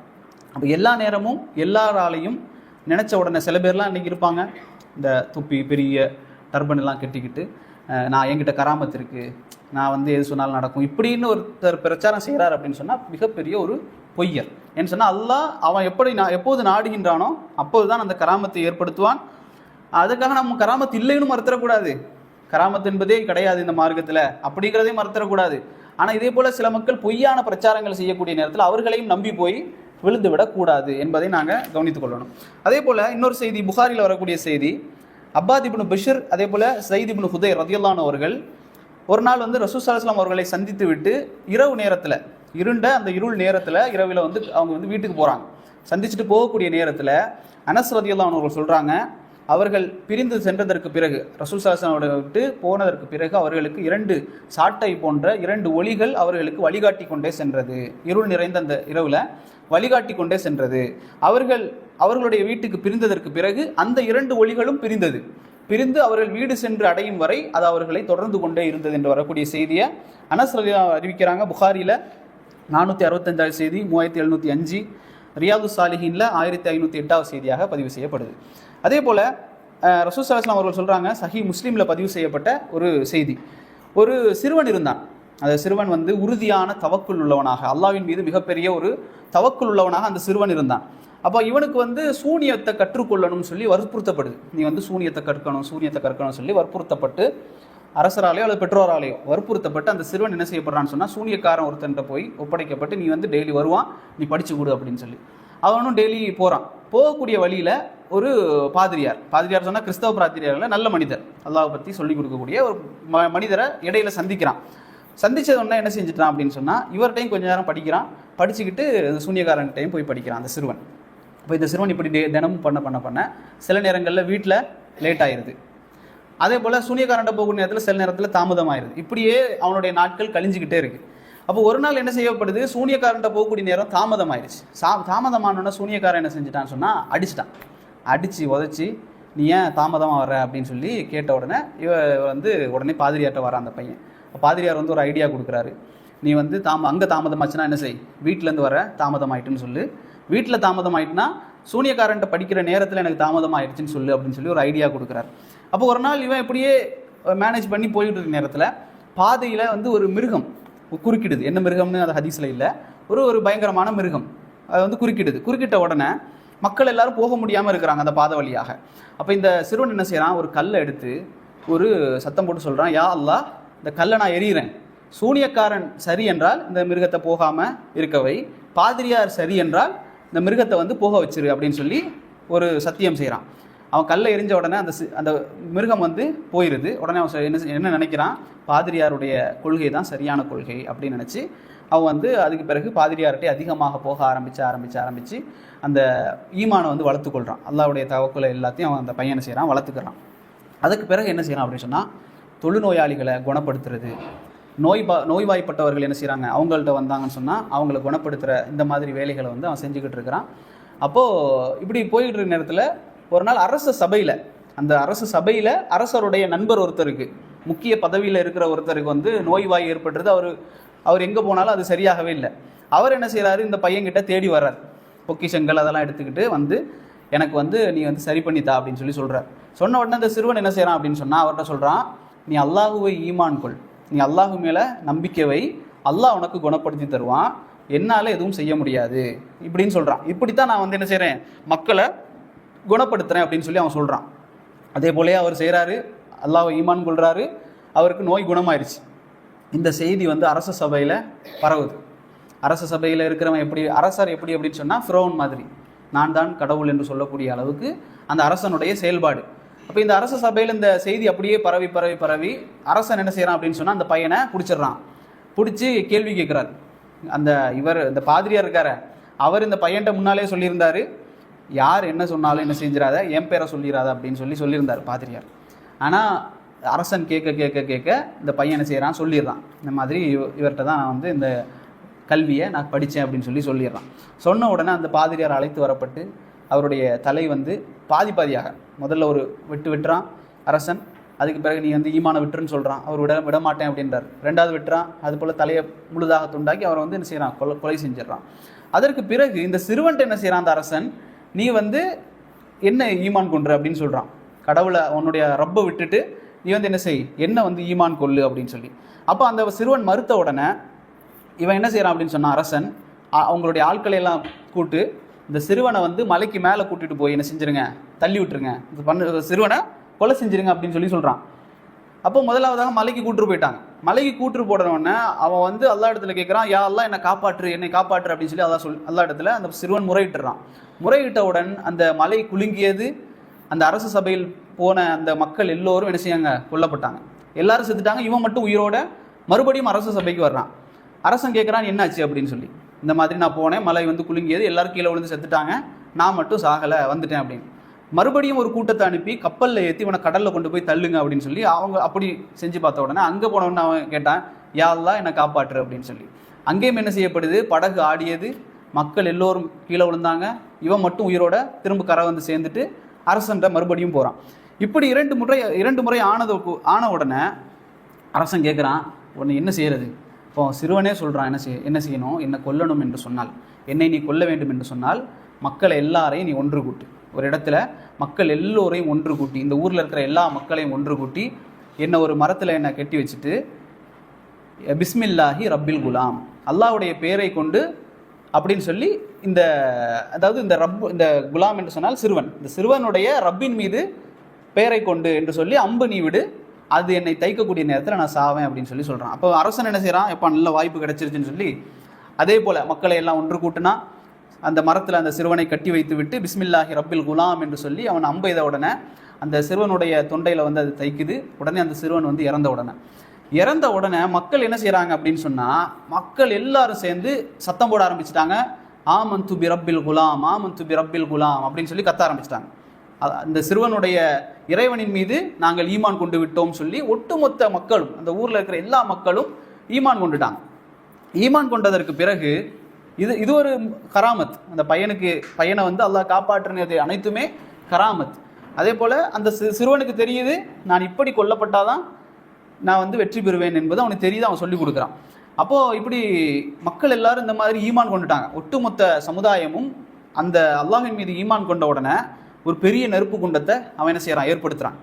அப்போ எல்லா நேரமும் எல்லாராலையும் நினச்ச உடனே சில பேர்லாம் இன்றைக்கி இருப்பாங்க, இந்த துப்பி பெரிய டர்பன் எல்லாம் கட்டிக்கிட்டு, நான் என்கிட்ட கராமத் இருக்குது, நான் எது சொன்னாலும் நடக்கும், இப்படின்னு ஒருத்தர் பிரச்சாரம் செய்கிறார் அப்படின்னு சொன்னால் மிகப்பெரிய ஒரு பொய்யர். ஏன்னு சொன்னால் அல்லாஹ் அவன் எப்போது நாடுகின்றானோ அப்போது தான் அந்த கராமத்தை ஏற்படுத்துவான். அதுக்காக நம்ம கராமத் இல்லைன்னு மறுத்தரக்கூடாது. கராமத் என்பதே கிடையாது இந்த மார்க்கத்தில் அப்படிங்கிறதையும் மறுத்தரக்கூடாது. ஆனால் இதே போல் சில மக்கள் பொய்யான பிரச்சாரங்கள் செய்யக்கூடிய நேரத்தில் அவர்களையும் நம்பி போய் விழுந்து விடக்கூடாது என்பதை நாங்கள் கவனித்துக் கொள்ளணும். அதே போல் இன்னொரு செய்தி, புகாரில் வரக்கூடிய செய்தி, அப்பாத் இப்னு பிஷ்ர் அதே போல் சயீத் இப்னு ஹுதைர் ரலியல்லாஹு அன்ஹு அவர்கள் ஒரு நாள் வந்து ரசூல் ஸல்லல்லாஹு அலைஹி வஸல்லம் அவர்களை சந்தித்து விட்டு இரவு நேரத்தில், இருண்ட அந்த இருள் நேரத்தில் இரவில் வந்து அவங்க வந்து வீட்டுக்கு போகிறாங்க. சந்திச்சுட்டு போகக்கூடிய நேரத்தில் அனஸ் ரலியல்லாஹு அன்ஹு அவர்கள் சொல்கிறாங்க, அவர்கள் பிரிந்து சென்றதற்கு பிறகு, ரசூல் ஸல்லல்லாஹு அலைஹி வஸல்லம் விட்டு போனதற்கு பிறகு அவர்களுக்கு 2 சாட்டை போன்ற 2 ஒளிகள் அவர்களுக்கு வழிகாட்டி கொண்டே சென்றது. இருள் நிறைந்த அந்த இரவில் வழிகாட்டி கொண்டே சென்றது. அவர்களுடைய வீட்டுக்கு பிரிந்ததற்கு பிறகு அந்த 2 ஒளிகளும் பிரிந்து அவர்கள் வீடு சென்று அடையும் வரை அது அவர்களை தொடர்ந்து கொண்டே இருந்தது என்று வரக்கூடிய செய்தியை அனஸ் ரலியல்லாஹு அறிவிக்கிறாங்க. புகாரியில் 465 செய்தி, 3705, ரியாது சாலிஹீனில் 1508 செய்தியாக பதிவு செய்யப்படுது. அதே போல் ரசூல் ஸல்லல்லாஹு அலைஹி வஸல்லம் அவர்கள் சொல்கிறாங்க, சஹீஹ் முஸ்லீமில் பதிவு செய்யப்பட்ட ஒரு செய்தி, ஒரு சிறுவன் இருந்தான். அந்த சிறுவன் வந்து உறுதியான தவக்குல் உள்ளவனாக, அல்லாஹ்வின் மீது மிகப்பெரிய ஒரு தவக்குல் உள்ளவனாக அந்த சிறுவன் இருந்தான். அப்போ இவனுக்கு வந்து சூனியத்தை கற்றுக்கொள்ளணும்னு சொல்லி வற்புறுத்தப்படுது. நீ வந்து சூனியத்தை கற்கணும் சொல்லி வற்புறுத்தப்பட்டு, அரசராலேயோ அல்லது பெற்றோராலேயோ வற்புறுத்தப்பட்டு அந்த சிறுவன் என்ன செய்யப்படுறான்னு சொன்னால், சூனியக்காரன் ஒருத்தன்ட்ட போய் ஒப்படைக்கப்பட்டு, நீ வந்து டெய்லி வருவான், நீ படித்து கொடு அப்படின்னு சொல்லி அவனும் டெய்லி போகிறான். போகக்கூடிய வழியில் ஒரு பாதிரியார் சொன்னால் கிறிஸ்தவ பாதிரியாரில் நல்ல மனிதர், அல்லாஹ்வை பற்றி சொல்லிக் கொடுக்கக்கூடிய ஒரு மனிதரை இடையில சந்திக்கிறான். சந்தித்தது என்ன செஞ்சுட்டான் அப்படின்னு சொன்னால், இவர்கிட்டையும் கொஞ்ச நேரம் படிக்கிறான். படிச்சுக்கிட்டு இந்த சூனியக்காரன்கிட்டையும் போய் படிக்கிறான் அந்த சிறுவன். இப்போ இந்த சிறுவன் இப்படி தினமும் பண்ண சில நேரங்களில் வீட்டில் லேட் ஆயிடுது. அதே போல் சூனியக்காரன்ட்ட போகக்கூடிய நேரத்தில் சில நேரத்தில் தாமதமாயிருது. இப்படியே அவனுடைய நாட்கள் கழிஞ்சிக்கிட்டே இருக்குது. அப்போ ஒரு நாள் என்ன செய்யப்படுது, சூனியக்காரன்ட்ட போகக்கூடிய நேரம் தாமதமாயிருச்சு. தாமதமானோன்னா சூனியக்காரன் என்ன செஞ்சுட்டான்னு சொன்னால் அடிச்சிட்டான். அடித்து உதச்சி, நீ ஏன் தாமதமாக வர அப்படின்னு சொல்லி கேட்ட உடனே வந்து உடனே பாதிரியார்ட்ட வர அந்த பையன். பாதிரியார் வந்து ஒரு ஐடியா கொடுக்குறாரு, நீ வந்து அங்கே தாமதமாச்சுன்னா என்ன செய், வீட்டிலேருந்து வர தாமதமாயிட்டுன்னு சொல்லு. வீட்டில் தாமதமாயிட்டுனா சூனியக்காரன்ட்ட படிக்கிற நேரத்தில் எனக்கு தாமதமாயிடுச்சுன்னு சொல்லு அப்படின்னு சொல்லி ஒரு ஐடியா கொடுக்குறாரு. அப்போ ஒரு நாள் இவன் இப்படியே மேனேஜ் பண்ணி போயிட்டு இருக்க நேரத்தில் பாதையில் வந்து ஒரு மிருகம் குறுக்கிடுது. என்ன மிருகம்னு அது ஹதீஸில் இல்லை, ஒரு பயங்கரமான மிருகம் அது வந்து குறுக்கிட்ட உடனே மக்கள் எல்லாரும் போக முடியாமல் இருக்கிறாங்க அந்த பாதை வழியாக. அப்போ இந்த சிறுவன் என்ன செய்கிறான், ஒரு கல்லை எடுத்து ஒரு சத்தம் போட்டு சொல்கிறான், யா அல்லாஹ், இந்த கல்லை நான் எறிகிறேன். சூனியக்காரன் சரி என்றால் இந்த மிருகத்தை போகாமல் இருக்கவை, பாதிரியார் சரி என்றால் இந்த மிருகத்தை வந்து போக வச்சிரு அப்படின்னு சொல்லி ஒரு சத்தியம் செய்கிறான். அவன் கல்லை எரிஞ்ச உடனே அந்த மிருகம் வந்து போயிடுது. உடனே அவன் என்ன நினைக்கிறான், பாதிரியாருடைய கொள்கை தான் சரியான கொள்கை அப்படின்னு நினச்சி அவன் வந்து அதுக்கு பிறகு பாதிரியார்கிட்டே அதிகமாக போக ஆரம்பித்து அந்த ஈமானை வந்து வளர்த்துக்கொள்கிறான். அல்லாஹ்வுடைய தவக்குலை எல்லாத்தையும் அவன் அந்த பையனை செய்கிறான், வளர்த்துக்கிறான். அதுக்கு பிறகு என்ன செய்கிறான் அப்படின்னு சொன்னால், தொழுநோயாளிகளை குணப்படுத்துறது, நோய்வாய்ப்பட்டவர்கள் என்ன செய்கிறாங்க, அவங்கள்ட்ட வந்தாங்கன்னு சொன்னால் அவங்கள குணப்படுத்துகிற இந்த மாதிரி வேலைகளை வந்து அவன் செஞ்சுக்கிட்டு இருக்கிறான். அப்போது இப்படி போயிட்டு இருக்க நேரத்தில் ஒரு நாள் அரச சபையில் அரசருடைய நண்பர் ஒருத்தருக்கு, முக்கிய பதவியில் இருக்கிற ஒருத்தருக்கு வந்து நோய்வாய் ஏற்பட்டுறது. அவர் எங்கே போனாலும் அது சரியாகவே இல்லை. அவர் என்ன செய்கிறாரு, இந்த பையன்கிட்ட தேடி வர்றார். பொக்கிஷங்கள் அதெல்லாம் எடுத்துக்கிட்டு வந்து, எனக்கு வந்து நீ வந்து சரி பண்ணித்தா அப்படின்னு சொல்லி சொல்கிறார். சொன்ன உடனே அந்த சிறுவன் என்ன செய்கிறான் அப்படின்னு சொன்னால், அவர்கிட்ட சொல்கிறான், நீ அல்லாஹுவை ஈமான் கொள், நீ அல்லாஹு மேலே நம்பிக்கை வை, அல்லாஹ் உனக்கு குணப்படுத்தி தருவான், என்னால் எதுவும் செய்ய முடியாது இப்படின்னு சொல்கிறான். இப்படித்தான் நான் வந்து என்ன செய்கிறேன், மக்களை குணப்படுத்துகிறேன் அப்படின்னு சொல்லி அவன் சொல்கிறான். அதே போலே அவர் செய்கிறாரு, அல்லாஹ்வை ஈமான் கொள்கிறாரு, அவருக்கு நோய் குணமாயிருச்சு. இந்த செய்தி வந்து அரச சபையில் பரவுது. அரச சபையில் இருக்கிறவன் அரசர் எப்படி அப்படின்னு சொன்னால் ஃபிரௌன் மாதிரி, நான் தான் கடவுள் என்று சொல்லக்கூடிய அளவுக்கு அந்த அரசனுடைய செயல்பாடு. அப்போ இந்த அரச சபையில் இந்த செய்தி அப்படியே பரவி அரசன் என்ன செய்கிறான் அப்படின்னு சொன்னால், அந்த பையனை பிடிச்சி கேள்வி கேட்குறாரு. இந்த பாதிரியார் இருக்கார, அவர் இந்த பையன்கிட்ட முன்னாலே சொல்லியிருந்தார், யார் என்ன சொன்னாலும் என்ன செஞ்சிடாத, என் பேரை சொல்லிடாத அப்படின்னு சொல்லியிருந்தார் பாதிரியார். ஆனால் அரசன் கேட்க இந்த பையன் என்ன செய்கிறான், சொல்லிடுறான், இந்த மாதிரி இவர்கிட்ட தான் நான் வந்து இந்த கல்வியை நான் படித்தேன் அப்படின்னு சொல்லிடுறான். சொன்ன உடனே அந்த பாதிரியார் அழைத்து வரப்பட்டு அவருடைய தலை வந்து பாதியாக முதல்ல ஒரு வெட்டுறான் அரசன். அதுக்கு பிறகு நீ வந்து ஈமான விட்டுருன்னு சொல்கிறான், அவர் விட மாட்டேன் அப்படின்றார். 2வது வெட்டுறான், அது போல் தலையை முழுதாக துண்டாக்கி அவரை வந்து என்ன செய்கிறான், கொலை செஞ்சிடறான். அதற்கு பிறகு இந்த சிறுவன்ட்டு என்ன செய்கிறான் அந்த அரசன், நீ வந்து என்ன ஈமான் கொன்று அப்படின்னு சொல்கிறான். கடவுளை, உன்னுடைய ரப்பை விட்டுட்டு நீ வந்து என்ன செய், என்ன வந்து ஈமான் கொள்ளு அப்படின்னு சொல்லி. அப்போ அந்த சிறுவன் மறுத்த உடனே இவன் என்ன செய்கிறான் அப்படின்னு சொன்னான், அரசன் அவங்களுடைய ஆட்களை எல்லாம் கூட்டு இந்த சிறுவனை வந்து மலைக்கு மேலே கூட்டிகிட்டு போய் என்ன செஞ்சுருங்க, தள்ளி விட்டுருங்க, சிறுவனை கொலை செஞ்சுருங்க அப்படின்னு சொல்கிறான். அப்போ முதலாவதாக மலைக்கு கூப்பிட்டு போயிட்டாங்க. மலைக்கு கூற்று போடுறவொடனே அவன் வந்து அல்லா இடத்துல கேட்குறான், யா அல்லா என்னை காப்பாற்று அப்படின்னு சொல்லி அல்லா இடத்துல அந்த சிறுவன் முறையிட்டுறான். முறையிட்டவுடன் அந்த மலை குலுங்கியது. அந்த அரசு சபையில் போன அந்த மக்கள் எல்லோரும் என்ன செய்யாங்க, கொல்லப்பட்டாங்க. எல்லாரும் செத்துட்டாங்க. இவன் மட்டும் உயிரோட மறுபடியும் அரசு சபைக்கு வர்றான். அரசன் கேட்குறான், என்னாச்சு அப்படின்னு சொல்லி. இந்த மாதிரி நான் போனேன், மலை வந்து குலுங்கியது, எல்லாரும் கீழே விழுந்து செத்துட்டாங்க, நான் மட்டும் சாகலை, வந்துட்டேன் அப்படின்னு. மறுபடியும் ஒரு கூட்டத்தை அனுப்பி கப்பலில் ஏற்றி இவனை கடலில் கொண்டு போய் தள்ளுங்க அப்படின்னு சொல்லி அவங்க அப்படி செஞ்சு பார்த்த உடனே அங்கே போனவொடனே அவன் கேட்டான், யா அல்லா என்னை காப்பாற்று அப்படின்னு சொல்லி. அங்கேயும் என்ன செய்யப்படுது, படகு ஆடியது, மக்கள் எல்லோரும் கீழே விழுந்தாங்க, இவன் மட்டும் உயிரோட திரும்ப கரை வந்து சேர்ந்துட்டு அரசன்ட்ட மறுபடியும் போகிறான். இப்படி இரண்டு முறை ஆன உடனே அரசன் கேட்குறான், உன்னை என்ன செய்கிறது? இப்போ சிறுவனே சொல்கிறான், என்ன செய்யணும், என்னை கொல்லணும் என்று சொன்னால், என்னை நீ கொல்ல வேண்டும் என்று சொன்னால் மக்களை எல்லாரையும் நீ ஒன்று கூட்டு. ஒரு இடத்துல மக்கள் எல்லோரையும் ஒன்று கூட்டி, இந்த ஊரில் இருக்கிற எல்லா மக்களையும் ஒன்று கூட்டி என்னை ஒரு மரத்தில் என்னை கட்டி வச்சுட்டு பிஸ்மில்லாஹி ரப்பில் குலாம், அல்லாஹ்வுடைய பெயரை கொண்டு அப்படின்னு சொல்லி இந்த குலாம் என்று சொன்னால் சிறுவன், இந்த சிறுவனுடைய ரப்பின் மீது பெயரை கொண்டு என்று சொல்லி அம்பு நீ விடு, அது என்னை தைக்கக்கூடிய நேரத்தில் நான் சாவேன் அப்படின்னு சொல்லி சொல்கிறான். அப்போ அரசன் என்ன செய்கிறான், எப்போ நல்ல வாய்ப்பு கிடைச்சிருச்சுன்னு சொல்லி அதே போல் மக்களை எல்லாம் ஒன்று கூட்டினா அந்த மரத்தில் அந்த சிறுவனை கட்டி வைத்து விட்டு பிஸ்மில்லாஹி ரப்பில் குலாம் என்று சொல்லி அவன் அம்பு எய்த உடனே அந்த சிறுவனுடைய தொண்டையில் வந்து அது தைக்குது. உடனே அந்த சிறுவன் வந்து இறந்த உடனே மக்கள் என்ன செய்கிறாங்க அப்படின்னு சொன்னால், மக்கள் எல்லாரும் சேர்ந்து சத்தம் போட ஆரம்பிச்சிட்டாங்க, ஆமன்து பி ரப்பில் குலாம், ஆமன்து பி ரப்பில் குலாம் அப்படின்னு சொல்லி கத்த ஆரம்பிச்சிட்டாங்க. அந்த சிறுவனுடைய இறைவனின் மீது நாங்கள் ஈமான் கொண்டு விட்டோம் சொல்லி ஒட்டுமொத்த மக்களும், அந்த ஊரில் இருக்கிற எல்லா மக்களும் ஈமான் கொண்டதற்கு பிறகு இது ஒரு கராமத். அந்த பையனை வந்து அல்லாஹ் காப்பாற்றினது அனைத்துமே கராமத். அதே போல் அந்த சிறுவனுக்கு தெரியுது, நான் இப்படி கொல்லப்பட்டாதான் நான் வந்து வெற்றி பெறுவேன் என்பது அவனுக்கு தெரியுது, அவன் சொல்லி கொடுக்குறான். அப்போது இப்படி மக்கள் எல்லாரும் இந்த மாதிரி ஈமான் கொண்டுட்டாங்க. ஒட்டுமொத்த சமுதாயமும் அந்த அல்லாஹின் மீது ஈமான் கொண்ட உடனே ஒரு பெரிய நெருப்பு குண்டத்தை அவன் என்ன செய்கிறான், ஏற்படுத்துகிறான்.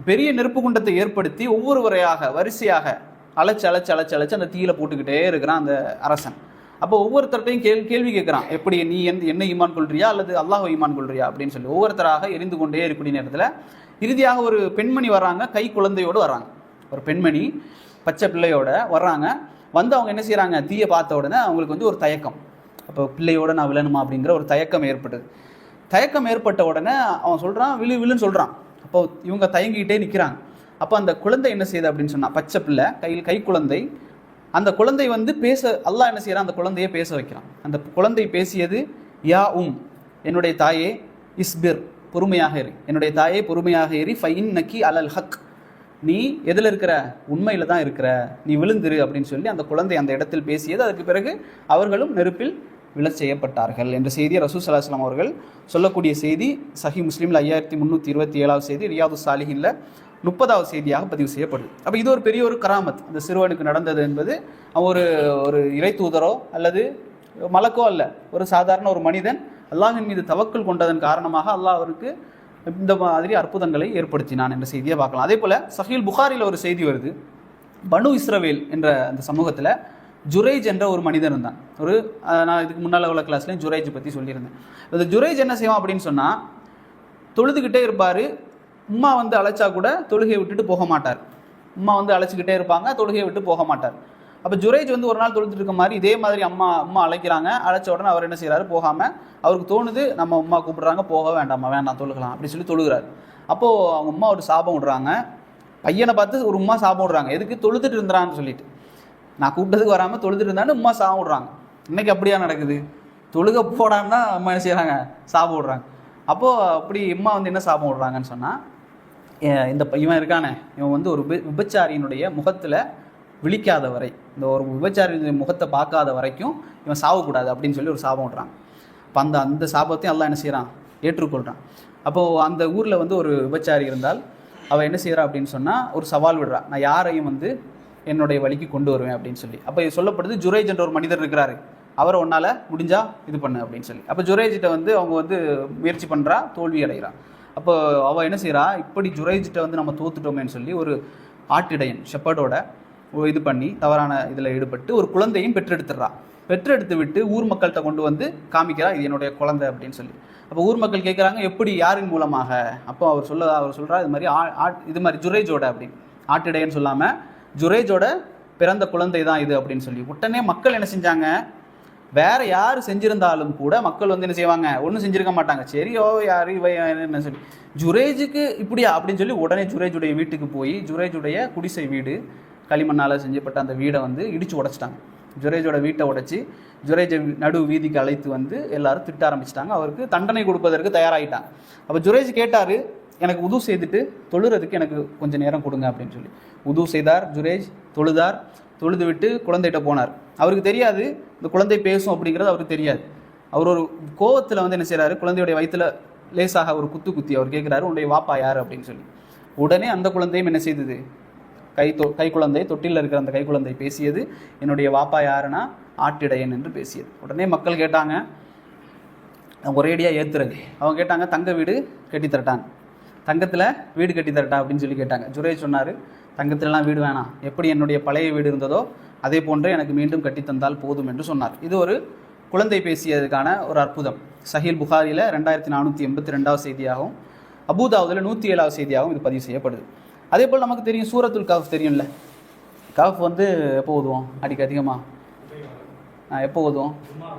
பெரிய நெருப்பு குண்டத்தை ஏற்படுத்தி ஒவ்வொருவரையாக வரிசையாக அழைச்சு அந்த தீயில போட்டுக்கிட்டே இருக்கிறான் அந்த அரசன். அப்போ ஒவ்வொருத்தர்கிட்டையும் கேள்வி கேட்குறான், எப்படி நீ என்ன ஈமான் கொள்றியா அல்லது அல்லாஹ் ஈமான் கொள்றியா அப்படின்னு சொல்லி ஒவ்வொருத்தராக எரிந்து கொண்டே இருக்கக்கூடிய நேரத்தில் இறுதியாக ஒரு பெண்மணி வர்றாங்க, கை குழந்தையோடு வர்றாங்க. ஒரு பெண்மணி பச்சை பிள்ளையோட வர்றாங்க. வந்து அவங்க என்ன செய்கிறாங்க, தீயை பார்த்த உடனே அவங்களுக்கு வந்து ஒரு தயக்கம், அப்போ பிள்ளையோடு நான் விழணுமா அப்படிங்கிற ஒரு தயக்கம் ஏற்பட்டது. தயக்கம் ஏற்பட்ட உடனே அவன் சொல்கிறான், விழுன்னு சொல்கிறான். அப்போ இவங்க தயங்கிக்கிட்டே நிற்கிறாங்க. அப்போ அந்த குழந்தை என்ன செய்யுது அப்படின்னு சொன்னால், பச்சை பிள்ளை கை குழந்தை, அந்த குழந்தை வந்து அல்லாஹ் என்ன செய்கிறான், அந்த குழந்தையை பேச வைக்கிறான். அந்த குழந்தை பேசியது, யா என்னுடைய தாயே இஸ்பிர், பொறுமையாக இரு, என்னுடைய தாயே பொறுமையாக இரு, ஃபைன் நக்கி அலல் ஹக், நீ எதில் இருக்கிற, உண்மையில் தான் இருக்கிற, நீ விழுந்துரு அப்படின்னு சொல்லி அந்த குழந்தை அந்த இடத்தில் பேசியது. அதற்கு பிறகு அவர்களும் நெருப்பில் விழச் செய்யப்பட்டார்கள் என்ற செய்தியை ரசூல் ஸல்லல்லாஹு அலைஹி வஸல்லம் அவர்கள் சொல்லக்கூடிய செய்தி சஹி முஸ்லிமில் 5327 செய்தி, ரியாது சாலிஹின்ல 30வது செய்தியாக பதிவு செய்யப்படுது. அப்போ இது ஒரு பெரிய ஒரு கராமத் அந்த சிறுவனுக்கு நடந்தது என்பது. ஒரு இறை தூதரோ அல்லது மலக்கோ அல்ல, ஒரு சாதாரண ஒரு மனிதன் அல்லாஹின் மீது தவக்குல் கொண்டதன் காரணமாக அல்லாஹ் அவருக்கு இந்த மாதிரி அற்புதங்களை ஏற்படுத்தினான் என்ற செய்தியை பார்க்கலாம். அதே போல் சஹீல் புகாரில் ஒரு செய்தி வருது, பனு இஸ்ரவேல் என்ற அந்த சமூகத்தில் ஜுரைஜ் என்ற ஒரு மனிதன் இருந்தான். நான் இதுக்கு முன்னால் உள்ள கிளாஸ்லேயும் ஜுரைஜ் பற்றி சொல்லியிருந்தேன். இந்த ஜுரைஜ் என்ன செய்வான் அப்படின்னு சொன்னால், தொழுதுகிட்டே இருப்பார். உம்மா வந்து அழைச்சா கூட தொழுகையை விட்டுட்டு போக மாட்டார். உம்மா வந்து அழைச்சிக்கிட்டே இருப்பாங்க, தொழுகையை விட்டு போக மாட்டார். அப்போ ஜுரைஜ் வந்து ஒரு நாள் தொழுதுட்டு இருக்க மாதிரி இதே மாதிரி அம்மா அழைக்கிறாங்க. அழைச்ச உடனே அவர் என்ன செய்கிறாரு, போகாமல் அவருக்கு தோணுது நம்ம உம்மா கூப்பிட்றாங்க, போக வேண்டாம் தொழுகலாம் அப்படி சொல்லி தொழுகிறார். அப்போது அவங்க உம்மா ஒரு சாபம் விடுறாங்க, பையனை பார்த்து ஒரு உம்மா சாபம் விடுறாங்க, எதுக்கு தொழுதுட்டு இருந்தான்னு சொல்லிட்டு, நான் கூப்பிட்டதுக்கு வராமல் தொழுதுட்டு இருந்தான்னு உம்மா சாபம் விடுறாங்க. இன்றைக்கி அப்படியா நடக்குது, தொழுக போடான்னா அம்மா என்ன செய்கிறாங்க, சாபம் விடுறாங்க. அப்போது அப்படி அம்மா வந்து என்ன சாபம் விடுறாங்கன்னு சொன்னால், இவன் இருக்கானே, இவன் வந்து ஒரு விபச்சாரியினுடைய முகத்தில் விழிக்காத வரை, இந்த ஒரு விபச்சாரியினுடைய முகத்தை பார்க்காத வரைக்கும் இவன் சாவக்கூடாது அப்படின்னு சொல்லி ஒரு சாபம் விடுறாங்க. அப்போ அந்த சாபத்தையும் அல்லாஹ் என்ன செய்கிறான், ஏற்றுக்கொள்கிறான். அப்போது அந்த ஊரில் வந்து ஒரு விபச்சாரி இருந்தால் அவள் என்ன செய்கிறா அப்படின்னு சொன்னால், ஒரு சவால் விடுறா, நான் யாரையும் வந்து என்னுடைய வழிக்கு கொண்டு வருவேன் அப்படின்னு சொல்லி. அப்போ இது சொல்லப்படுது, ஜுரைஜ் என்ற ஒரு மனிதர் இருக்கிறாரு, அவரை ஒன்றால் முடிஞ்சால் இது பண்ணு அப்படின்னு சொல்லி. அப்போ ஜுரைஜிட்ட வந்து அவங்க வந்து முயற்சி பண்ணுறா, தோல்வி அடைகிறான். அப்போ அவள் என்ன செய்கிறா, இப்படி ஜுரைஜிட்ட வந்து நம்ம தோத்துட்டோமேன்னு சொல்லி ஒரு ஆட்டிடையன் ஷெப்பர்டோட இது பண்ணி தவறான இதில் ஈடுபட்டு ஒரு குழந்தையும் பெற்றெடுத்து விட்டு ஊர் மக்கள்கிட்ட கொண்டு வந்து காமிக்கிறா, இது என்னுடைய குழந்தை அப்படின்னு சொல்லி. அப்போ ஊர் மக்கள் கேட்குறாங்க, எப்படி, யாரின் மூலமாக? அப்போ அவர் சொல்கிறா, இது மாதிரி ஜுரைஜோட அப்படின்னு, ஆட்டிடையன்னு சொல்லாமல் ஜுரைஜோட பிறந்த குழந்தை தான் இது அப்படின்னு சொல்லி உடனே மக்கள் என்ன செஞ்சாங்க, வேற யார் செஞ்சிருந்தாலும் கூட மக்கள் வந்து என்ன செய்வாங்க, ஒன்றும் செஞ்சிருக்க மாட்டாங்க. சரியோ யார் இவ என்ன சொல்லி ஜுரேஜுக்கு இப்படியா அப்படின்னு சொல்லி உடனே ஜுரேஜுடைய வீட்டுக்கு போய் ஜுரேஜுடைய குடிசை வீடு களிமண்ணால் செஞ்சப்பட்ட அந்த வீடை வந்து இடித்து உடைச்சிட்டாங்க. ஜுரேஜோட வீட்டை உடைச்சி ஜுரேஜை நடு வீதிக்கு அழைத்து வந்து எல்லாரும் திட்ட ஆரம்பிச்சிட்டாங்க. அவருக்கு தண்டனை கொடுப்பதற்கு தயாராகிட்டாங்க. அப்போ ஜுரேஜ் கேட்டார், எனக்கு உது செய்துட்டு தொழுறதுக்கு எனக்கு கொஞ்சம் நேரம் கொடுங்க அப்படின்னு சொல்லி உது செய்தார். ஜுரேஜ் தொழுதார். தொழுது விட்டு குழந்தைகிட்ட போனார். அவருக்கு தெரியாது இந்த குழந்தை பேசும் அப்படிங்கிறது அவருக்கு தெரியாது. அவர் ஒரு கோவத்தில் வந்து என்ன செய்கிறாரு, குழந்தையுடைய வயிற்றில் லேசாக ஒரு குத்தி அவர் கேட்குறாரு, உன்னுடைய வாப்பா யார் அப்படின்னு சொல்லி. உடனே அந்த குழந்தையும் என்ன செய்தது, கை குழந்தை தொட்டியில் இருக்கிற அந்த கை குழந்தை பேசியது, என்னுடைய வாப்பா யாருன்னா ஆட்டிடையன் என்று பேசியது. உடனே மக்கள் கேட்டாங்க, ஒரேடியாக ஏற்றுறது. அவங்க கேட்டாங்க, தங்க வீடு கட்டி தரட்டாங்க, தங்கத்தில் வீடு கட்டி தரட்டா அப்படின்னு சொல்லி கேட்டாங்க. ஜுரேஜ் சொன்னார், தங்கத்திலலாம் வீடு வேணாம், எப்படி என்னுடைய பழைய வீடு இருந்ததோ அதே போன்று எனக்கு மீண்டும் கட்டித்தந்தால் போதும் என்று சொன்னார். இது ஒரு குழந்தை பேசியதுக்கான ஒரு அற்புதம். சஹீல் புகாரியில் 2482 செய்தியாகவும் அபூதாவுதில் 107 செய்தியாகவும் இது பதிவு செய்யப்படுது. அதே போல் நமக்கு தெரியும் சூரத்துல் கஹ்ஃப் தெரியும்ல. கஹ்ஃப் வந்து எப்போ ஓதுவோம், அடிக்க அதிகமாக எப்போ ஓதுவோம்,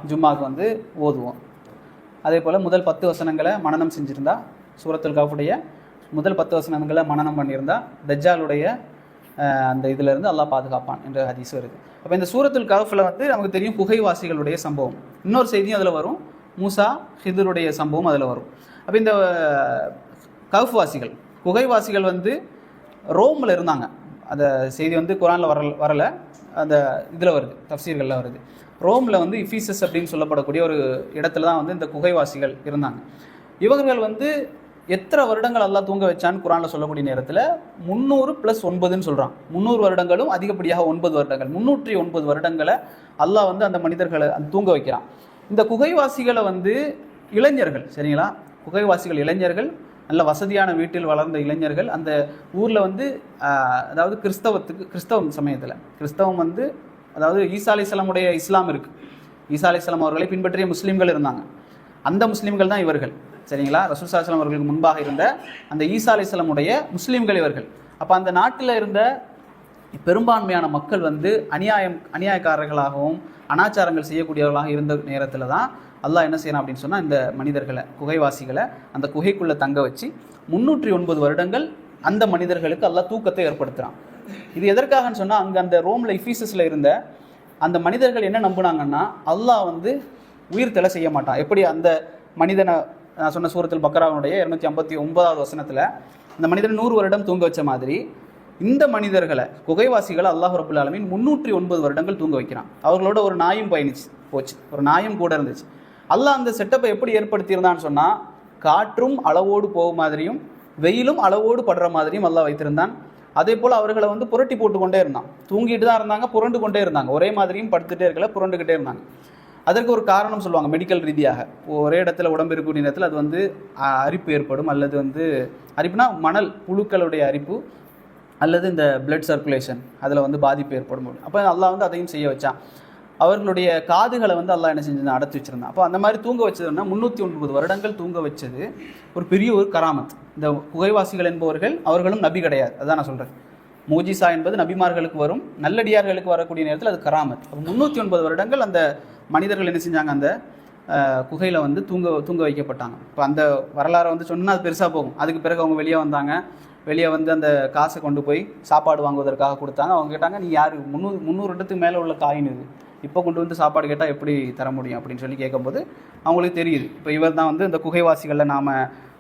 ஜும்மாவுக்கு வந்து ஓதுவோம். அதே போல் முதல் 10 வசனங்களை மனனம் செஞ்சுருந்தா, சூரத்துல் கஹ்ஃபுடைய முதல் 10 வசனங்களை மனனம் பண்ணியிருந்தா தஜ்ஜாலுடைய அந்த இதிலிருந்து அல்லாஹ் பாதுகாப்பான் என்ற ஹதீஸ் வருது. அப்போ இந்த சூரத்துல் கஹ்ஃபில் வந்து நமக்கு தெரியும் குகைவாசிகளுடைய சம்பவம். இன்னொரு செய்தியும் அதில் வரும், மூசா ஹிதுருடைய சம்பவம் அதில் வரும். அப்போ இந்த கஹ்ஃப்வாசிகள் குகைவாசிகள் வந்து ரோமில் இருந்தாங்க. அந்த செய்தி வந்து குரானில் வரலை, அந்த இதில் வருது, தஃப்சீர்களில் வருது. ரோமில் வந்து இஃபீசஸ் அப்படின்னு சொல்லப்படக்கூடிய ஒரு இடத்துல தான் வந்து இந்த குகைவாசிகள் இருந்தாங்க. இவர்கள் வந்து எத்தனை வருடங்கள் அல்லாஹ் தூங்க வச்சான்னு குரானில் சொல்லக்கூடிய நேரத்தில் 300 + 9ன்னு சொல்கிறான். 300 வருடங்களும் அதிகப்படியாக 9 வருடங்கள், 309 வருடங்களை அல்லாஹ் வந்து அந்த மனிதர்களை தூங்க வைக்கிறான். இந்த குகைவாசிகளை வந்து இளைஞர்கள், சரிங்களா, குகைவாசிகள் இளைஞர்கள், நல்ல வசதியான வீட்டில் வளர்ந்த இளைஞர்கள். அந்த ஊரில் வந்து அதாவது கிறிஸ்தவம் சமயத்தில் கிறிஸ்தவம் வந்து அதாவது ஈசா அலைஹிஸ்ஸலாமுடைய இஸ்லாம் இருக்குது. ஈசா அலைஹிஸ்ஸலாம் அவர்களை பின்பற்றிய முஸ்லீம்கள் இருந்தாங்க. அந்த முஸ்லீம்கள் தான் இவர்கள், சரிங்களா. ரசூல் ஸல்லல்லாஹு அலைஹி வஸல்லம் அவர்களுக்கு முன்பாக இருந்த அந்த ஈசா அலைஹிஸ்ஸலாமுடைய முஸ்லீம்கள் இவர்கள். அப்போ அந்த நாட்டில் இருந்த பெரும்பான்மையான மக்கள் வந்து அநியாயக்காரர்களாகவும் அனாச்சாரங்கள் செய்யக்கூடியவர்களாக இருந்த நேரத்தில் தான் அல்லாஹ் என்ன செய்யணும் அப்படின்னு சொன்னால், இந்த மனிதர்களை குகைவாசிகளை அந்த குகைக்குள்ளே தங்க வச்சு 309 வருடங்கள் அந்த மனிதர்களுக்கு அல்லாஹ் தூக்கத்தை ஏற்படுத்துகிறான். இது எதற்காகன்னு சொன்னால், அங்கே அந்த ரோமில் இஃபீசஸில் இருந்த அந்த மனிதர்கள் என்ன நம்பினாங்கன்னா, அல்லாஹ் வந்து உயிர் தெலை செய்ய மாட்டான். எப்படி அந்த மனிதனை நான் சொன்ன சூரத்துல் பக்ராவுடைய 259வது வசனத்தில் அந்த மனிதனை 100 வருடம் தூங்க வச்ச மாதிரி இந்த மனிதர்களை குகைவாசிகளை அல்லாஹ் ரப்புல் ஆலமீன் 309 வருடங்கள் தூங்க வைக்கிறான். அவர்களோட ஒரு நாயும் போச்சு, ஒரு நாயும் கூட இருந்துச்சு. அல்லாஹ் அந்த செட்டப்பை எப்படி ஏற்படுத்தியிருந்தான்னு சொன்னால், காற்றும் அளவோடு போகும் மாதிரியும் வெயிலும் அளவோடு படுற மாதிரியும் அல்லாஹ் வைத்திருந்தான். அதே போல் அவர்களை வந்து புரட்டி போட்டு கொண்டே இருந்தான். தூங்கிட்டு தான் இருந்தாங்க, புரண்டு கொண்டே இருந்தாங்க. ஒரே மாதிரியும் படுத்துகிட்டே இருக்கல, புரண்டுக்கிட்டே இருந்தாங்க. அதற்கு ஒரு காரணம் சொல்லுவாங்க மெடிக்கல் ரீதியாக. ஒரே இடத்துல உடம்பு இருக்கக்கூடிய நேரத்தில் அது வந்து அரிப்பு ஏற்படும், அல்லது வந்து அரிப்புனா மணல் புழுக்களுடைய அரிப்பு, அல்லது இந்த பிளட் சர்க்குலேஷன் அதில் வந்து பாதிப்பு ஏற்படும். அப்போ அல்லாஹ் வந்து அதையும் செய்ய வச்சான். அவர்களுடைய காதுகளை வந்து அல்லாஹ் என்ன செஞ்சிருந்தான், அடைச்சி வச்சிருந்தான். அப்போ அந்த மாதிரி தூங்க வச்சதுன்னா 309 வருடங்கள் தூங்க வச்சது ஒரு பெரிய ஒரு கராமத். இந்த குகைவாசிகள் என்பவர்கள் அவர்களும் நபி கிடையாது, அதுதான் நான் சொல்கிறேன். மூஜிசா என்பது நபிமார்களுக்கு வரும், நல்லடியார்களுக்கு வரக்கூடிய நேரத்தில் அது கராமத். அப்போ 309 வருடங்கள் அந்த மனிதர்கள் என்ன செஞ்சாங்க, அந்த குகையில் வந்து தூங்க வைக்கப்பட்டாங்க. இப்போ அந்த வரலாறை வந்து சொன்னால் அது பெருசாக போகும். அதுக்கு பிறகு அவங்க வெளியே வந்தாங்க. வெளியே வந்து அந்த காசை கொண்டு போய் சாப்பாடு வாங்குவதற்காக கொடுத்தாங்க. அவங்க கேட்டாங்க, நீ யார், 300 இடத்துக்கு மேலே உள்ள காயின் இது, இப்போ கொண்டு வந்து சாப்பாடு கேட்டால் எப்படி தர முடியும் அப்படின்னு சொல்லி கேட்கும்போது அவங்களுக்கு தெரியுது, இப்போ இவர் தான் வந்து இந்த குகைவாசிகளில் நாம்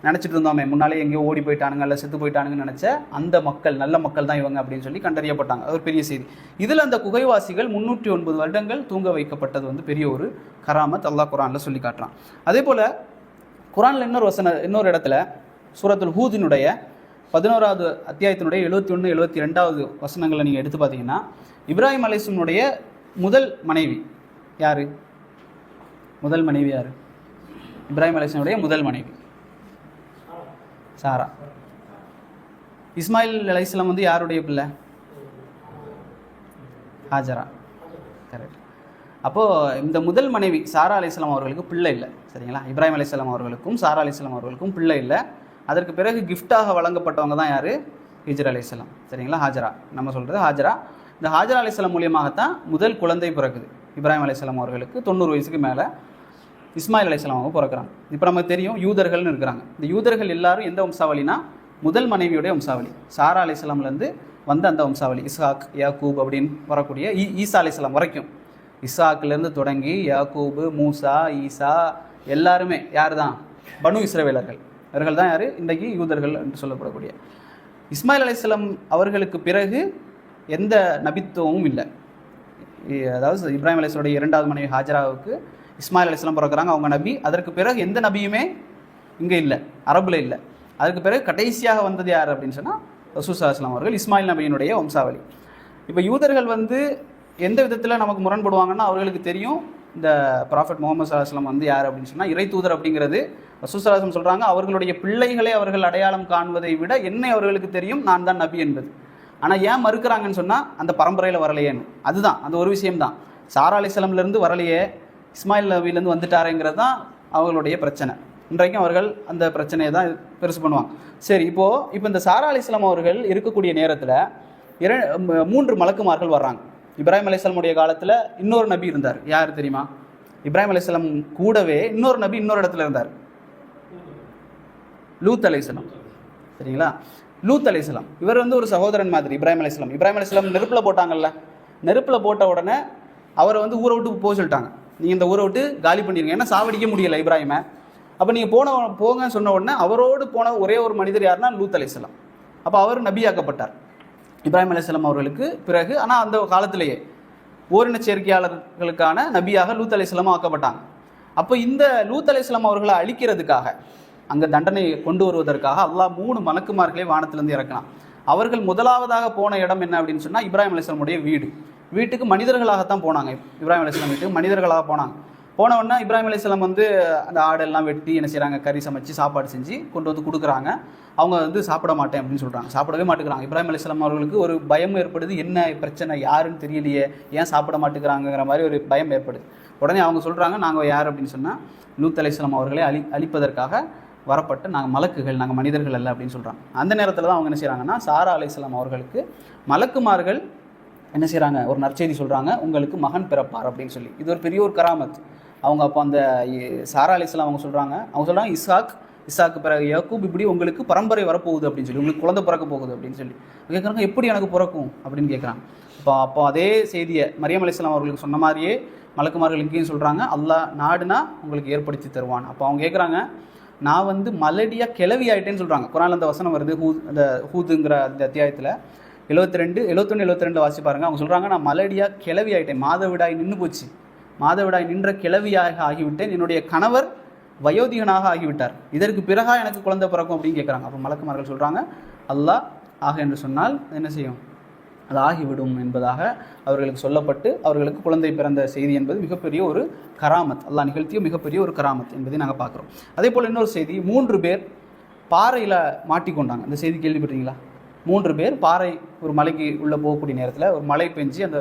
நினச்சிட்டு இருந்தோமே, முன்னாலே எங்கேயோ ஓடி போயிட்டானுங்க இல்லை செத்து போயிட்டானுங்கன்னு நினச்ச அந்த மக்கள், நல்ல மக்கள் தான் இவங்க அப்படின்னு சொல்லி கண்டறியப்பட்டாங்க. அது ஒரு பெரிய செய்தி. இதில் அந்த குகைவாசிகள் 309 வருடங்கள் தூங்க வைக்கப்பட்டது வந்து பெரிய ஒரு கராமத் அல்லாஹ் குரானில் சொல்லி காட்டுறான். அதே போல் குரானில் இன்னொரு இடத்துல சூரத்துல் ஹூதினுடைய 11வது அத்தியாயத்தினுடைய 71, 72வது வசனங்களை நீங்கள் எடுத்து பார்த்தீங்கன்னா, இப்ராஹிம் அலைஹிஸ்ஸலாமுடைய முதல் மனைவி யார்? இப்ராஹிம் அலைஹிஸ்ஸலாமுடைய முதல் மனைவி சாரா. இஸ்மாயில் அலைஹிஸ்ஸலாம் வந்து யாருடைய பிள்ளை? ஹாஜரா, கரெக்ட். அப்போது இந்த முதல் மனைவி சாரா அலைஹிஸ்ஸலாம் அவர்களுக்கு பிள்ளை இல்லை, சரிங்களா. இப்ராஹிம் அலைஹிஸ்ஸலாம் அவர்களுக்கும் சாரா அலைஹிஸ்ஸலாம் அவர்களுக்கும் பிள்ளை இல்லை. அதற்கு பிறகு கிஃப்டாக வழங்கப்பட்டவங்க தான் யார்? ஹிஜ்ர் அலைஹிஸ்ஸலாம், சரிங்களா. ஹாஜரா, நம்ம சொல்கிறது ஹாஜரா. இந்த ஹாஜர் அலைஹிஸ்ஸலாம் மூலியமாகத்தான் முதல் குழந்தை பிறக்குது. இப்ராஹிம் அலைஹிஸ்ஸலாம் அவர்களுக்கு 90 வயசுக்கு மேலே இஸ்மாயில் அலைஹிஸ்ஸலாம் அவங்க பிறக்கிறாங்க. இப்போ நமக்கு தெரியும் யூதர்கள்னு இருக்கிறாங்க. இந்த யூதர்கள் எல்லாரும் எந்த வம்சாவளினா முதல் மனைவியுடைய வம்சாவளி, சாரா அலைஹிஸ்ஸலாம்லேருந்து வந்த அந்த வம்சாவளி, இஸ்ஹாக் யாக்கூப் அப்படின்னு வரக்கூடிய ஈசா அலைஹிஸ்ஸலாம் வரைக்கும். இஸ்ஹாக்லேருந்து தொடங்கி யாக்கூபு, மூசா, ஈசா எல்லாருமே யார் தான்? பனு இஸ்ரவேலர்கள். இவர்கள் தான் யார்? இன்றைக்கு யூதர்கள் என்று சொல்லப்படக்கூடிய. இஸ்மாயில் அலைஹிஸ்ஸலாம் அவர்களுக்கு பிறகு எந்த நபித்துவமும் இல்லை. அதாவது இப்ராஹிம் அலைஹிஸ்ஸலாமுடைய இரண்டாவது மனைவி ஹாஜராவுக்கு இஸ்மாயில் அலைஹிஸ்ஸலாம் பிறக்கிறாங்க, அவங்க நபி. அதற்கு பிறகு எந்த நபியுமே இங்கே இல்லை, அரபுல இல்லை. அதுக்கு பிறகு கடைசியாக வந்தது யார் அப்படின்னு சொன்னால் ரசூல் ஸல்லல்லாஹு அலைஹி வஸல்லம் அவர்கள், இஸ்மாயில் நபியினுடைய வம்சாவளி. இப்போ யூதர்கள் எந்த விதத்தில் நமக்கு முரண்படுவாங்கன்னா, அவர்களுக்கு தெரியும் இந்த ப்ராஃபெட் முகமது ஸல்லல்லாஹு அலைஹி வஸல்லம் யார் அப்படின்னு சொன்னால் இறை தூதர் அப்படிங்கிறது. ரசூல் ஸல்லல்லாஹு அலைஹி வஸல்லம் சொல்கிறாங்க, அவர்களுடைய பிள்ளைகளை அவர்கள் அடையாளம் காண்பதை விட என்னை அவர்களுக்கு தெரியும், நான் தான் நபி என்பது. ஆனால் ஏன் மறுக்கிறாங்கன்னு சொன்னால் அந்த பரம்பரையில் வரலையேன்னு. அதுதான் அந்த ஒரு விஷயம்தான். சாரா அலைஹிஸ்ஸலாம்லேருந்து வரலையே, இஸ்மாயில் நபியிலேருந்து வந்துட்டாருங்கிறது தான் அவர்களுடைய பிரச்சனை. இன்றைக்கும் அவர்கள் அந்த பிரச்சனையை தான் பெருசு பண்ணுவாங்க. சரி, இப்போ இந்த சாரா அலைஹிஸ்ஸலாம் அவர்கள் இருக்கக்கூடிய நேரத்தில் 3 மலக்குமார்கள் வர்றாங்க. இப்ராஹிம் அலைஹிஸ்ஸலாமுடைய காலத்தில் இன்னொரு நபி இருந்தார். யார் தெரியுமா? இப்ராஹிம் அலைஹிஸ்ஸலாம் கூடவே இன்னொரு நபி இன்னொரு இடத்துல இருந்தார், லூத் அலைஹிஸ்ஸலாம். சரிங்களா? லூத் அலைஹிஸ்ஸலாம் இவர் ஒரு சகோதரன் மாதிரி இப்ராஹிம் அலைஹிஸ்ஸலாம். இப்ராஹிம் அலைஹிஸ்ஸலாம் நெருப்பில் போட்டாங்கல்ல, நெருப்பில் போட்ட உடனே அவரை ஊரை விட்டு போக சொல்லிட்டாங்க. நீங்கள் இந்த ஊரை விட்டு காலி பண்ணிடுங்க, ஏன்னா சாவடிக்க முடியலை இப்ராஹிமை. அப்போ நீங்கள் போங்கன்னு சொன்ன உடனே அவரோடு போன ஒரே ஒரு மனிதர் யாருன்னா லூத் அலைஹிஸ்ஸலாம். அப்போ அவர் நபியாக்கப்பட்டார் இப்ராஹிம் அலைஹிஸ்ஸலாம் அவர்களுக்கு பிறகு. ஆனால் அந்த காலத்திலேயே ஓரின சேர்க்கையாளர்களுக்கான நபியாக லூத் அலைஹிஸ்ஸலாம் ஆக்கப்பட்டாங்க. அப்போ இந்த லூத் அலைஹிஸ்ஸலாம் அவர்களை அழிக்கிறதுக்காக, அங்கே தண்டனை கொண்டு வருவதற்காக அல்லாஹ் 3 மலக்குமார்களை வானத்திலிருந்து இறக்கினான். அவர்கள் முதலாவதாக போன இடம் என்ன அப்படின்னு சொன்னால் இப்ராஹிம் அலைஹிஸ்ஸலாமுடைய வீட்டுக்கு மனிதர்களாகத்தான் போனாங்க. இப்ராஹிம் அலைஹிஸ்ஸலாம் வீட்டுக்கு மனிதர்களாக போனாங்க. போனவுடனே இப்ராஹிம் அலைஹிஸ்ஸலாம் அந்த ஆடெல்லாம் வெட்டி என்ன செய்கிறாங்க, கறி சமைச்சு சாப்பாடு செஞ்சு கொண்டு கொடுக்குறாங்க. அவங்க சாப்பிட மாட்டேன் அப்படின்னு சொல்கிறாங்க, சாப்பிடவே மாட்டேங்கிறாங்க. இப்ராஹிம் அலைஹிஸ்ஸலாம் அவர்களுக்கு ஒரு பயம் ஏற்படுது, என்ன பிரச்சனை, யாருன்னு தெரியலையே, ஏன் சாப்பிட மாட்டேங்கிறாங்கிற மாதிரி ஒரு பயம் ஏற்படுது. உடனே அவங்க சொல்கிறாங்க, நாங்கள் யார் அப்படின்னு சொன்னால் லூத் அலைஹிஸ்ஸலாம் அவர்களை அழிப்பதற்காக வரப்பட்ட நாங்கள் மலக்குகள், நாங்கள் மனிதர்கள் அல்ல அப்படின்னு சொல்கிறாங்க. அந்த நேரத்தில் தான் அவங்க என்ன செய்கிறாங்கன்னா, சாரா அலைஹிஸ்ஸலாம் அவர்களுக்கு மலக்குமார்கள் என்ன செய்கிறாங்க, ஒரு நற்செய்தி சொல்கிறாங்க, உங்களுக்கு மகன் பிறப்பார் அப்படின்னு சொல்லி. இது ஒரு பெரிய ஒரு கராமத். அவங்க அப்போ அந்த சாரா அலைஹிஸ்ஸலாம் அவங்க சொல்கிறாங்க இஸ்ஹாக்கு பிறகு யாக்கூப், இப்படி உங்களுக்கு பரம்பரை வரப்போகுது அப்படின்னு சொல்லி, உங்களுக்கு குழந்தை பிறக்க போகுது அப்படின்னு சொல்லி கேட்குறாங்க. எப்படி எனக்கு பிறக்கும் அப்படின்னு கேட்குறாங்க. அப்போ அதே செய்தியை மரியம் அலைஹிஸ்ஸலாம் அவர்களுக்கு சொன்ன மாதிரியே மலக்குமார்கள் இங்கேயும் சொல்கிறாங்க, அல்லாஹ் நாடுனா உங்களுக்கு ஏற்படுத்தி தருவான். அப்போ அவங்க கேட்குறாங்க, நான் மலடியாக கிளவி ஆகிட்டேன்னு சொல்கிறாங்க. குர்ஆன்ல அந்த வசனம் வருது, அந்த ஹூதுங்கிற அந்த அத்தியாயத்தில் 71, 72 வாசி பாருங்கள். அவங்க சொல்கிறாங்க, நான் மலடியாக கிளவி ஆகிட்டேன், மாதவிடாய் நின்று போச்சு, மாதவிடாய் நின்ற கிளவியாக ஆகிவிட்டேன், என்னுடைய கணவர் வயோதிகனாக ஆகிவிட்டார், இதற்கு பிறகா எனக்கு குழந்தை பிறக்கும் அப்படின்னு கேட்குறாங்க. அப்போ மலக்குமார்கள் சொல்கிறாங்க, அல்லாஹ் ஆக என்று சொன்னால் என்ன செய்யும், அது ஆகிவிடும் என்பதாக அவர்களுக்கு சொல்லப்பட்டு அவர்களுக்கு குழந்தை பிறந்த செய்தி என்பது மிகப்பெரிய ஒரு கராமத், அல்லாஹ் நிகழ்த்திய மிகப்பெரிய ஒரு கராமத் என்பதை நாங்கள் பார்க்குறோம். அதே போல் இன்னொரு செய்தி, 3 பேர் பாறையில் மாட்டிக்கொண்டாங்க. அந்த செய்தி கேள்விப்பட்டீங்களா? 3 பேர் பாறை, ஒரு மலைக்கு உள்ளே போகக்கூடிய நேரத்தில் ஒரு மழை பெஞ்சு அந்த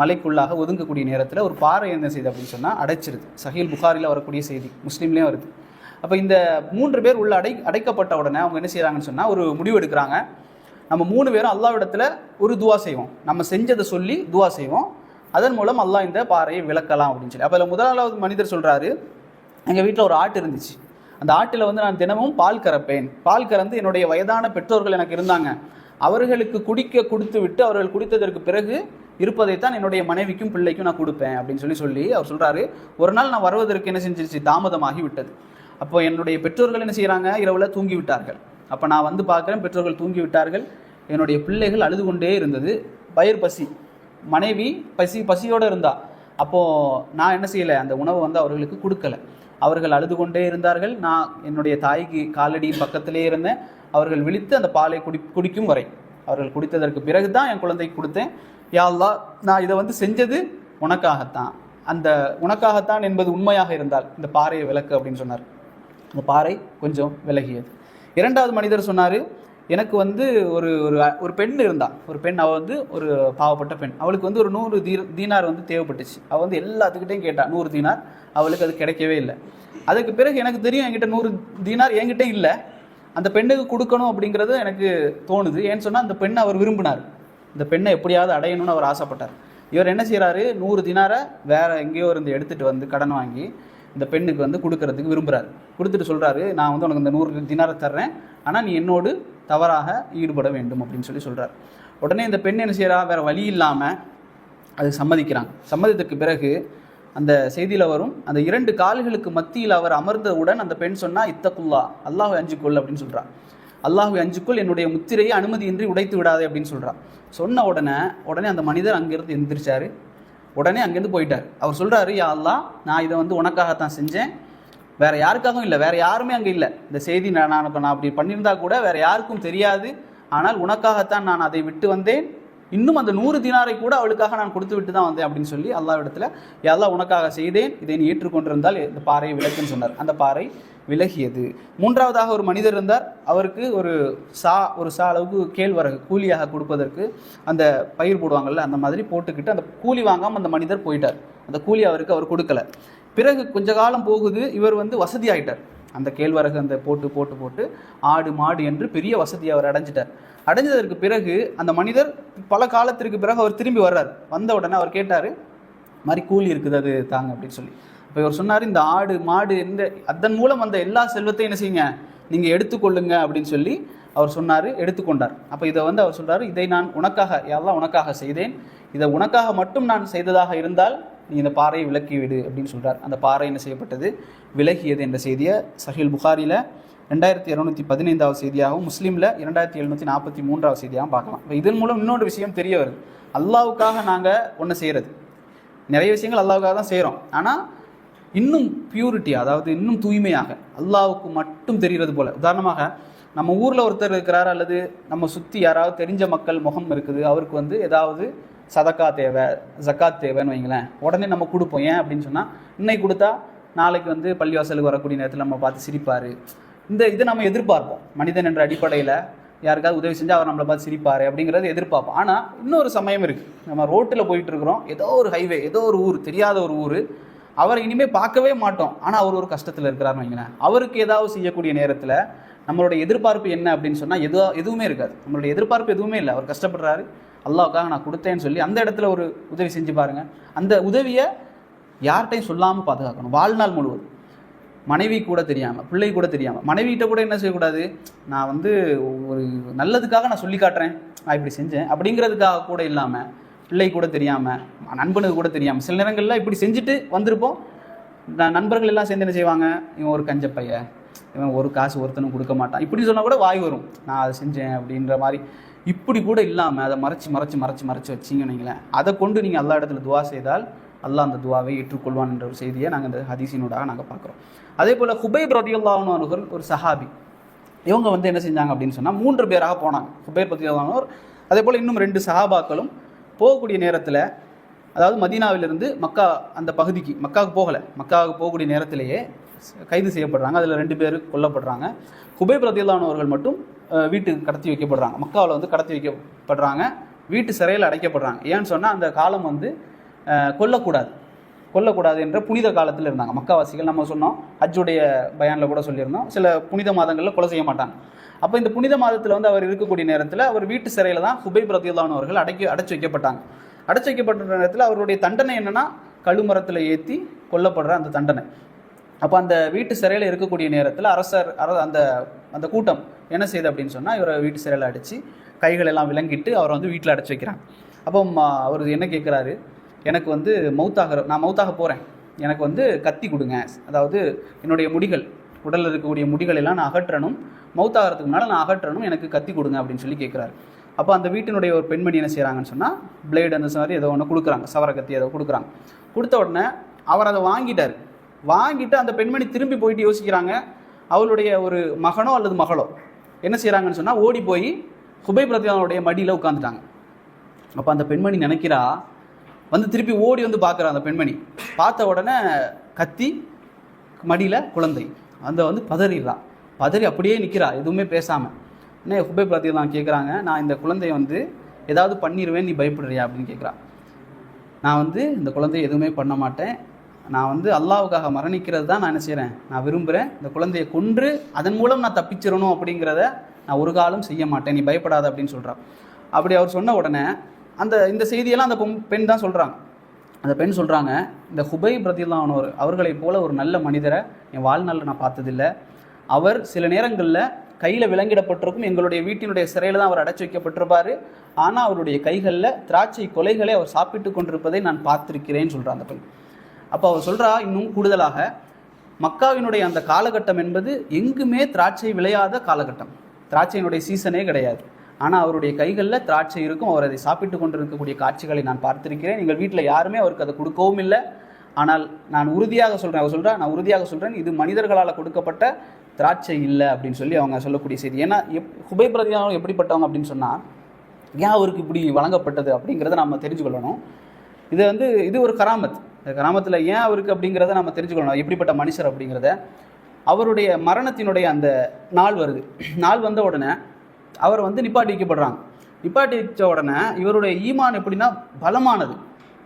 மலைக்குள்ளாக ஒதுங்கக்கூடிய நேரத்தில் ஒரு பாறை என்ன செய்யுது அப்படின்னு சொன்னால் அடைச்சிருது. சஹீல் புகாரியில் வரக்கூடிய செய்தி, முஸ்லீம்லேயும் வருது. அப்போ இந்த 3 பேர் உள்ள அடைக்கப்பட்ட உடனே அவங்க என்ன செய்கிறாங்கன்னு சொன்னால் ஒரு முடிவு எடுக்கிறாங்க, நம்ம 3 பேரும் அல்லாஹ்விடத்தில் ஒரு துவா செய்வோம், நம்ம செஞ்சதை சொல்லி துவா செய்வோம், அதன் மூலம் அல்லாஹ் இந்த பாறையை விளக்கலாம் அப்படின்னு சொல்லி. அப்போ முதலாவது மனிதர் சொல்கிறாரு, எங்கள் வீட்டில் ஒரு ஆட்டு இருந்துச்சு, அந்த ஆட்டில் நான் தினமும் பால் கறப்பேன், பால் கறந்து என்னுடைய வயதான பெற்றோர்கள் எனக்கு இருந்தாங்க, அவர்களுக்கு குடிக்க கொடுத்து விட்டு அவர்கள் குடித்ததற்கு பிறகு இருப்பதைத்தான் என்னுடைய மனைவிக்கும் பிள்ளைக்கும் நான் கொடுப்பேன் அப்படின்னு சொல்லி அவர் சொல்கிறாரு. ஒரு நாள் நான் வருவதற்கு என்ன செஞ்சிருச்சு, தாமதமாகி விட்டது. அப்போ என்னுடைய பெற்றோர்கள் என்ன செய்கிறாங்க, இரவில் தூங்கி விட்டார்கள். அப்போ நான் பார்க்குறேன், பெற்றோர்கள் தூங்கி விட்டார்கள், என்னுடைய பிள்ளைகள் அழுது கொண்டே இருந்தது, வயிறு பசி, மனைவி பசியோடு இருந்தா. அப்போது நான் என்ன செய்யலை, அந்த உணவை அவர்களுக்கு கொடுக்கலை, அவர்கள் அழுது கொண்டே இருந்தார்கள். நான் என்னுடைய தாய்க்கு காலடியின் பக்கத்திலே இருந்தேன், அவர்கள் விழித்து அந்த பாலை குடிக்கும் வரை, அவர்கள் குடித்ததற்கு பிறகு தான் என் குழந்தைக்கு கொடுத்தேன். யா அல்லாஹ், நான் இதை செஞ்சது உனக்காகத்தான், அந்த உனக்காகத்தான் என்பது உண்மையாக இருந்தால் இந்த பாறையை விளக்கு அப்படின்னு சொன்னார். அந்த பாறை கொஞ்சம் விலகியது. 2வது மனிதர் சொன்னார், எனக்கு ஒரு ஒரு பெண் இருந்தா, ஒரு பெண், அவள் ஒரு பாவப்பட்ட பெண், அவளுக்கு ஒரு 100 தீனார் தேவைப்பட்டுச்சு. அவள் எல்லாத்துக்கிட்டையும் கேட்டாள் 100 தீனார், அவளுக்கு அது கிடைக்கவே இல்லை. அதுக்கு பிறகு எனக்கு தெரியும் என்கிட்ட 100 தீனார் என்கிட்ட இல்லை, அந்த பெண்ணுக்கு கொடுக்கணும் அப்படிங்கிறது எனக்கு தோணுது. ஏன்னு சொன்னால் அந்த பெண்ணை அவர் விரும்பினார், இந்த பெண்ணை எப்படியாவது அடையணும்னு அவர் ஆசைப்பட்டார். இவர் என்ன செய்கிறாரு, 100 தினாரை வேறு எங்கேயோ இருந்து எடுத்துகிட்டு வந்து கடன் வாங்கி இந்த பெண்ணுக்கு வந்து கொடுக்கறதுக்கு விரும்புகிறாரு. கொடுத்துட்டு சொல்கிறாரு, நான் வந்து உனக்கு இந்த 100 தினாரை தர்றேன், ஆனால் நீ என்னோடு தவறாக ஈடுபட வேண்டும் அப்படின்னு சொல்கிறார். உடனே இந்த பெண் என்ன செய்கிறா, வேறு வழி இல்லாமல் அது சம்மதிக்கிறாங்க. சம்மதித்ததுக்கு பிறகு அந்த செய்தியில் வரும், அந்த 2 கால்களுக்கு மத்தியில் அவர் அமர்ந்தவுடன் அந்த பெண் சொன்னால், இத்தகுல்லா, அல்லாஹ்வை அஞ்சுக்கொள் அப்படின்னு சொல்கிறார். அல்லாஹ்வை அஞ்சுக்கொள், என்னுடைய முத்திரையை அனுமதியின்றி உடைத்து விடாதே அப்படின்னு சொல்கிறார். சொன்ன உடனே அந்த மனிதர் அங்கேருந்து எந்திரிச்சார். உடனே அங்கேருந்து போயிட்டார். அவர் சொல்கிறாரு, யா அல்லாஹ், நான் இதை வந்து உனக்காகத்தான் செஞ்சேன், வேறு யாருக்காகவும் இல்லை, வேறு யாருமே அங்கே இல்லை. இந்த செய்தி நான் அப்படி பண்ணியிருந்தா கூட வேறு யாருக்கும் தெரியாது. ஆனால் உனக்காகத்தான் நான் அதை விட்டு வந்தேன். இன்னும் அந்த 100 தினாரை கூட அவளுக்காக நான் கொடுத்து விட்டு தான் வந்தேன் அப்படின்னு சொல்லி அல்லாஹ்விடத்தில், யா அல்லாஹ், உனக்காக செய்தேன், இதை நீ ஏற்றுக்கொண்டிருந்தால் இந்த பாறையை விலக்குன்னு சொன்னார். அந்த பாறை விலகியது. 3ஆவதாக ஒரு மனிதர் இருந்தார். அவருக்கு ஒரு சா அளவுக்கு கேழ்வரகு கூலியாக கொடுப்பதற்கு அந்த பயிர் போடுவாங்கள்ல, அந்த மாதிரி போட்டுக்கிட்டு அந்த கூலி வாங்காமல் அந்த மனிதர் போயிட்டார். அந்த கூலி அவர் கொடுக்கல. பிறகு கொஞ்ச காலம் போகுது, இவர் வந்து வசதி ஆகிட்டார். அந்த கேழ்வரகு அந்த போட்டு ஆடு மாடு என்று பெரிய வசதியை அவர் அடைஞ்சிட்டார். அடைஞ்சதற்கு பிறகு அந்த மனிதர் பல காலத்திற்கு பிறகு அவர் திரும்பி வர்றார். வந்த உடனே அவர் கேட்டார், மாதிரி கூலி இருக்குது, அது தாங்க அப்படின்னு சொல்லி. இப்போ இவர் சொன்னார், இந்த ஆடு மாடு அதன் மூலம் வந்த எல்லா செல்வத்தையும் என்ன செய்யுங்க, நீங்கள் எடுத்துக்கொள்ளுங்க அப்படின்னு சொல்லி அவர் சொன்னார். எடுத்துக்கொண்டார். அப்போ இதை வந்து அவர் சொல்கிறார், இதை நான் உனக்காக, எல்லாம் உனக்காக செய்தேன், இதை உனக்காக மட்டும் நான் செய்ததாக இருந்தால் நீ இந்த பாறையை விலக்கி விடு அப்படின்னு சொல்கிறார். அந்த பாறை என்ன செய்யப்பட்டது, விலகியது என்ற செய்தியை சஹீல் புகாரியில் 2215வது செய்தியாகவும், முஸ்லீமில் 2743வது செய்தியாகவும் பார்க்கலாம். இப்போ இதன் மூலம் இன்னொரு விஷயம் தெரிய வருது. அல்லாவுக்காக நாங்கள் ஒன்று செய்கிறது, நிறைய விஷயங்கள் அல்லாவுக்காக தான் செய்கிறோம், ஆனால் இன்னும் பியூரிட்டி, அதாவது இன்னும் தூய்மையாக அல்லாவுக்கு மட்டும் தெரிகிறது போல். உதாரணமாக நம்ம ஊரில் ஒருத்தர் இருக்கிறார், அல்லது நம்ம சுற்றி யாராவது தெரிஞ்ச மக்கள் முகம் இருக்குது, அவருக்கு வந்து ஏதாவது சதக்கா தேவை, ஜக்காத் தேவைன்னு வைங்களேன், உடனே நம்ம கொடுப்போம். ஏன் அப்படின்னு சொன்னால், இன்னைக்கு கொடுத்தா நாளைக்கு வந்து பள்ளிவாசலுக்கு வரக்கூடிய நேரத்தில் நம்ம பார்த்து சிரிப்பார். இதை நம்ம எதிர்பார்ப்போம். மனிதன் என்ற அடிப்படையில் யாருக்காவது உதவி செஞ்சால் அவர் நம்மளை பார்த்து சிரிப்பார் அப்படிங்கிறது எதிர்பார்ப்போம். ஆனால் இன்னொரு சமயம் இருக்குது, நம்ம ரோட்டில் போயிட்டு இருக்கிறோம், ஏதோ ஒரு ஹைவே, ஏதோ ஒரு ஊர், தெரியாத ஒரு ஊர், அவரை இனிமேல் பார்க்கவே மாட்டோம், ஆனால் அவர் ஒரு கஷ்டத்தில் இருக்கிறாருன்னு வைங்களேன். அவருக்கு ஏதாவது செய்யக்கூடிய நேரத்தில் நம்மளோட எதிர்பார்ப்பு என்ன அப்படின்னு சொன்னால் எதுவுமே இருக்காது. நம்மளுடைய எதிர்பார்ப்பு எதுவுமே இல்லை. அவர் கஷ்டப்படுறாரு, அல்லாஹ்வுக்காக நான் கொடுத்தேன்னு சொல்லி அந்த இடத்துல ஒரு உதவி செஞ்சு பாருங்கள். அந்த உதவியை யார்கிட்டையும் சொல்லாமல் பாதுகாக்கணும். வாழ்நாள் முழுவதும் மனைவி கூட தெரியாமல், பிள்ளை கூட தெரியாமல், மனைவிகிட்ட கூட என்ன செய்யக்கூடாது, நான் வந்து ஒரு நல்லதுக்காக நான் சொல்லி காட்டுறேன், நான் இப்படி செஞ்சேன் அப்படிங்கிறதுக்காக கூட இல்லாமல், பிள்ளை கூட தெரியாமல், நண்பனுக்கு கூட தெரியாமல், சில நேரங்களில் இப்படி செஞ்சுட்டு வந்திருப்போம். நண்பர்கள் எல்லாம் சேர்ந்து என்ன செய்வாங்க, இவன் ஒரு கஞ்ச பையன், இவன் ஒரு காசு ஒருத்தனும் கொடுக்க மாட்டான், இப்படி சொன்னால் கூட வாய் வரும், நான் அதை செஞ்சேன் அப்படின்ற மாதிரி. இப்படி கூட இல்லாமல் அதை மறைச்சி வச்சிங்கன்னு வைங்களேன். அதை கொண்டு நீங்கள் அல்லா இடத்துல துவா செய்தால் அல்லாஹ் அந்த துவாவை ஏற்றுக்கொள்வான் என்ற ஒரு செய்தியை நாங்கள் இந்த ஹதீஸினூடாக நாங்கள் பார்க்குறோம். அதே போல் ஹுபைப் ரலியல்லாஹு அன்ஹு அவர்கள் ஒரு சஹாபி. இவங்க வந்து என்ன செஞ்சாங்க அப்படின்னு சொன்னால் 3 பேராக போனாங்க. ஹுபைப் ரலியல்லாஹு அன்ஹு, அதே போல் இன்னும் 2 சஹாபாக்களும் போகக்கூடிய நேரத்தில், அதாவது மதீனாவிலிருந்து மக்கா அந்த பகுதிக்கு, மக்காவுக்கு போகக்கூடிய நேரத்திலேயே கைது செய்யப்படுறாங்க. அதில் 2 பேர் கொல்லப்படுறாங்க. ஹுபைப் ரலியல்லாஹு அன்ஹு அவர்கள் மட்டும் வீட்டுக்கு கடத்தி வைக்கப்படுறாங்க. மக்காவில் வந்து கடத்தி வைக்கப்படுறாங்க, வீட்டு சிறையில் அடைக்கப்படுறாங்க. ஏன்னு சொன்னால் அந்த காலம் வந்து கொல்லக்கூடாது என்ற புனித காலத்தில் இருந்தாங்க மக்காவாசிகள். நம்ம சொன்னோம், ஹஜ்ஜுடைய பயானில் கூட சொல்லியிருந்தோம், சில புனித மாதங்களில் கொலை செய்ய மாட்டாங்க. அப்போ இந்த புனித மாதத்தில் வந்து அவர் இருக்கக்கூடிய நேரத்தில் அவர் வீட்டு சிறையில் தான் ஹுபைப் ரலியல்லாஹு அன்ஹு அவர்கள் அடைச்சு வைக்கப்பட்டாங்க. அடைச்சு வைக்கப்பட்ட நேரத்தில் அவருடைய தண்டனை என்னென்னா, கழுமரத்தில் ஏற்றி கொல்லப்படுற அந்த தண்டனை. அப்போ அந்த வீட்டு சிறையில் இருக்கக்கூடிய நேரத்தில் அந்த கூட்டம் என்ன செய்யுது அப்படின்னு சொன்னால், இவரை வீட்டு சிறையில் அடித்து கைகளெல்லாம் விலங்கிட்டு அவரை வந்து வீட்டில் அடைச்சி வைக்கிறாங்க. அப்போ அவர் என்ன கேட்குறாரு, எனக்கு வந்து நான் மௌத்தாக போகிறேன், எனக்கு வந்து கத்தி கொடுங்க, அதாவது என்னுடைய முடிகள், உடலில் இருக்கக்கூடிய முடிகள் எல்லாம் நான் அகற்றணும், மௌத்தாகிறதுக்கு முன்னால் நான் அகற்றணும், எனக்கு கத்தி கொடுங்க அப்படின்னு சொல்லி கேட்குறாரு. அப்போ அந்த வீட்டினுடைய ஒரு பெண்மணி என்ன செய்கிறாங்கன்னு சொன்னால், பிளேடு அந்த மாதிரி ஏதோ ஒன்று கொடுக்குறாங்க, சவர கத்தி ஏதோ கொடுக்குறாங்க. கொடுத்த உடனே அவர் அதை வாங்கிட்டு அந்த பெண்மணி திரும்பி போயிட்டு யோசிக்கிறாங்க, அவளுடைய ஒரு மகனோ அல்லது மகளோ என்ன செய்கிறாங்கன்னு சொன்னால், ஓடி போய் ஹுபைப் ரலியல்லாஹு மடியில் உட்காந்துட்டாங்க. அப்போ அந்த பெண்மணி நினைக்கிறா, வந்து திருப்பி ஓடி வந்து பார்க்குறா. அந்த பெண்மணி பார்த்த உடனே கத்தி, மடியில் குழந்தை, அந்த வந்து பதறி அப்படியே நிற்கிறா, எதுவுமே பேசாமல். என்ன ஹுபைப் ரலியல்லாஹு கேட்குறாங்க, நான் இந்த குழந்தைய வந்து ஏதாவது பண்ணிடுவேன், நீ பயப்படுறியா அப்படின்னு கேட்குறா. நான் வந்து இந்த குழந்தைய எதுவுமே பண்ண மாட்டேன், நான் வந்து அல்லாஹ்வுக்காக மரணிக்கிறது தான் நான் என்ன செய்கிறேன், நான் விரும்புகிறேன், இந்த குழந்தையை கொன்று அதன் மூலம் நான் தப்பிச்சிடணும் அப்படிங்கிறத நான் ஒரு காலம் செய்ய மாட்டேன், நீ பயப்படாத அப்படின்னு சொல்கிறான். அப்படி அவர் சொன்ன உடனே இந்த செய்தியெல்லாம் அந்த பெண் தான் சொல்கிறாங்க. அந்த பெண் சொல்கிறாங்க, இந்த ஹுபைப் ரலியல்லாஹு அன்ஹு அவர்களைப் போல ஒரு நல்ல மனிதரை என் வாழ்நாளில் நான் பார்த்ததில்லை. அவர் சில நேரங்களில் கையில் விலங்கிடப்பட்டிருக்கும், எங்களுடைய வீட்டினுடைய சிறையில் தான் அவர் அடைச்சி வைக்கப்பட்டிருப்பார். ஆனால் அவருடைய கைகளில் திராட்சை கொலைகளை அவர் சாப்பிட்டு கொண்டிருப்பதை நான் பார்த்திருக்கிறேன்னு சொல்கிறார் அந்த பெண். அப்போ அவர் சொல்கிறா, இன்னும் கூடுதலாக மக்காவினுடைய அந்த காலகட்டம் என்பது எங்குமே திராட்சை விளையாத காலகட்டம், திராட்சையினுடைய சீசனே கிடையாது. ஆனால் அவருடைய கைகளில் திராட்சை இருக்கும், அவர் அதை சாப்பிட்டு கொண்டிருக்கக்கூடிய காட்சிகளை நான் பார்த்திருக்கிறேன். எங்கள் வீட்டில் யாருமே அவருக்கு அதை கொடுக்கவும் இல்லை. ஆனால் நான் உறுதியாக சொல்கிறேன், அவர் சொல்கிறா, நான் உறுதியாக சொல்கிறேன், இது மனிதர்களால் கொடுக்கப்பட்ட திராட்சை இல்லை அப்படின்னு சொல்லி அவங்க சொல்லக்கூடிய செய்தி. ஏன்னா ஹுபைப் ரலியல்லாஹு அன்ஹு எப்படிப்பட்டவங்க அப்படின்னு சொன்னால், ஏன் அவருக்கு இப்படி வழங்கப்பட்டது அப்படிங்கிறத நம்ம தெரிஞ்சுக்கொள்ளணும். இது ஒரு கராமத். கிராமத்தில் ஏன் அவருக்கு அப்படிங்கிறத நம்ம தெரிஞ்சுக்கொள்ளணும், எப்படிப்பட்ட மனுஷர் அப்படிங்கிறத. அவருடைய மரணத்தினுடைய அந்த நாள் வருது. நாள் வந்த உடனே அவர் நிப்பாட்டி வைக்கப்படுறாங்க. நிப்பாட்டி வச்ச உடனே இவருடைய ஈமான் எப்படின்னா பலமானது.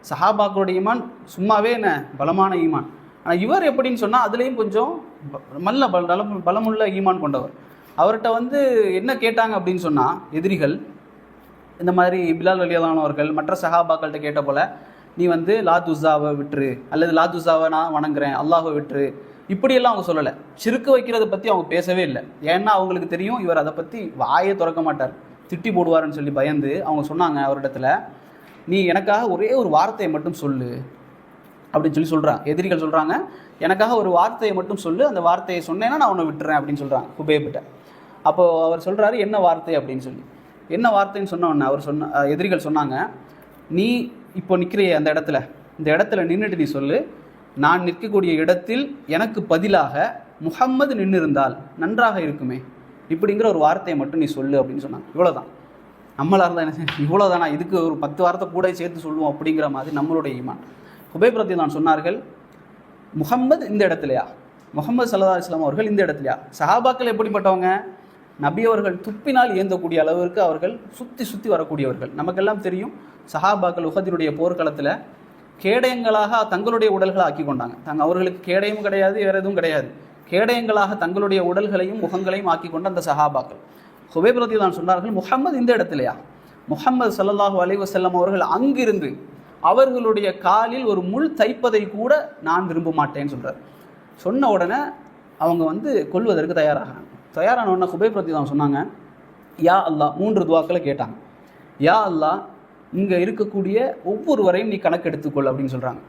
சஹாபாக்களுடைய ஈமான் சும்மாவே என்ன பலமான ஈமான். ஆனால் இவர் எப்படின்னு சொன்னால் அதுலேயும் கொஞ்சம் பலமுள்ள ஈமான் கொண்டவர். அவர்கிட்ட என்ன கேட்டாங்க அப்படின்னு சொன்னால், எதிரிகள் இந்த மாதிரி பிலால் ரலியல்லாஹு அன்ஹு அவர்கள் மற்ற சஹாபாக்கள்கிட்ட கேட்ட போல், நீ லாத் உஸாவை விட்டுரு, அல்லது லாத் உஸாவை நான் வணங்குறேன், அல்லாஹை விட்டுரு, இப்படியெல்லாம் அவங்க சொல்லலை. சிறுக்கு வைக்கிறத பற்றி அவங்க பேசவே இல்லை. ஏன்னா அவங்களுக்கு தெரியும் இவர் அதை பற்றி வாயே திறக்க மாட்டார், திட்டி போடுவார்னு சொல்லி பயந்து அவங்க சொன்னாங்க அவரிடத்துல, நீ எனக்காக ஒரே ஒரு வார்த்தையை மட்டும் சொல்லு அப்படின்னு சொல்லி சொல்கிறாங்க. எதிரிகள் சொல்கிறாங்க, எனக்காக ஒரு வார்த்தையை மட்டும் சொல்லு, அந்த வார்த்தையை சொன்னேன்னா நான் உன்னை விட்டுறேன் அப்படின்னு சொல்கிறாங்க ஹுபைபிட்ட. அப்போது அவர் சொல்கிறாரு, என்ன வார்த்தை அப்படின்னு சொல்லி. என்ன வார்த்தைன்னு சொன்ன உடனே எதிரிகள் சொன்னாங்க, நீ இப்போ நிற்கிற இந்த இடத்துல நின்றுட்டு நீ சொல்லு, நான் நிற்கக்கூடிய இடத்தில் எனக்கு பதிலாக முஹம்மது நின்று இருந்தால் நன்றாக இருக்குமே, இப்படிங்கிற ஒரு வார்த்தையை மட்டும் நீ சொல்லு அப்படின்னு சொன்னாங்க. இவ்வளோதான். நம்மளாக இருந்தால் என்ன செய்ய, இவ்வளோதானா, இதுக்கு ஒரு 10 வார்த்தை கூட சேர்த்து சொல்லுவோம் அப்படிங்கிற மாதிரி நம்மளுடைய ஈமான். ஹுபைப் ரலியல்லாஹு சொன்னார்கள், முஹம்மது இந்த இடத்துலையா, முஹம்மது ஸல்லல்லாஹு அலைஹி வஸல்லம் அவர்கள் இந்த இடத்துலையா. சஹாபாக்கள் எப்படிப்பட்டவங்க, நபி அவர்கள் துப்பினால் ஏந்தக்கூடிய அளவிற்கு அவர்கள் சுற்றி வரக்கூடியவர்கள். நமக்கெல்லாம் தெரியும், சஹாபாக்கள் உஹதினுடைய போர்க்களத்தில் கேடயங்களாக தங்களுடைய உடல்களை ஆக்கி கொண்டாங்க. அவர்களுக்கு கேடயமும் கிடையாது, வேறு எதுவும் கிடையாது. கேடயங்களாக தங்களுடைய உடல்களையும் முகங்களையும் ஆக்கி கொண்ட அந்த சஹாபாக்கள். ஹுபைப் ரலியல்லாஹு சொன்னார்கள், முஹம்மது இந்த இடத்துலையா, முஹம்மது ஸல்லல்லாஹு அலைஹி வஸல்லம் அவர்கள் அங்கிருந்து அவர்களுடைய காலில் ஒரு முள் தைப்பதை கூட நான் விரும்ப மாட்டேன்னு சொல்கிறார். சொன்ன உடனே அவங்க கொல்வதற்கு தயாரான உடனே ஹுபைப் ரலியல்லாஹு சொன்னாங்க, யா அல்லாஹ், 3 துவாக்களை கேட்டாங்க. யா அல்லாஹ், இங்கே இருக்கக்கூடிய ஒவ்வொருவரையும் நீ கணக்கெடுத்துக்கொள் அப்படின்னு சொல்கிறாங்க.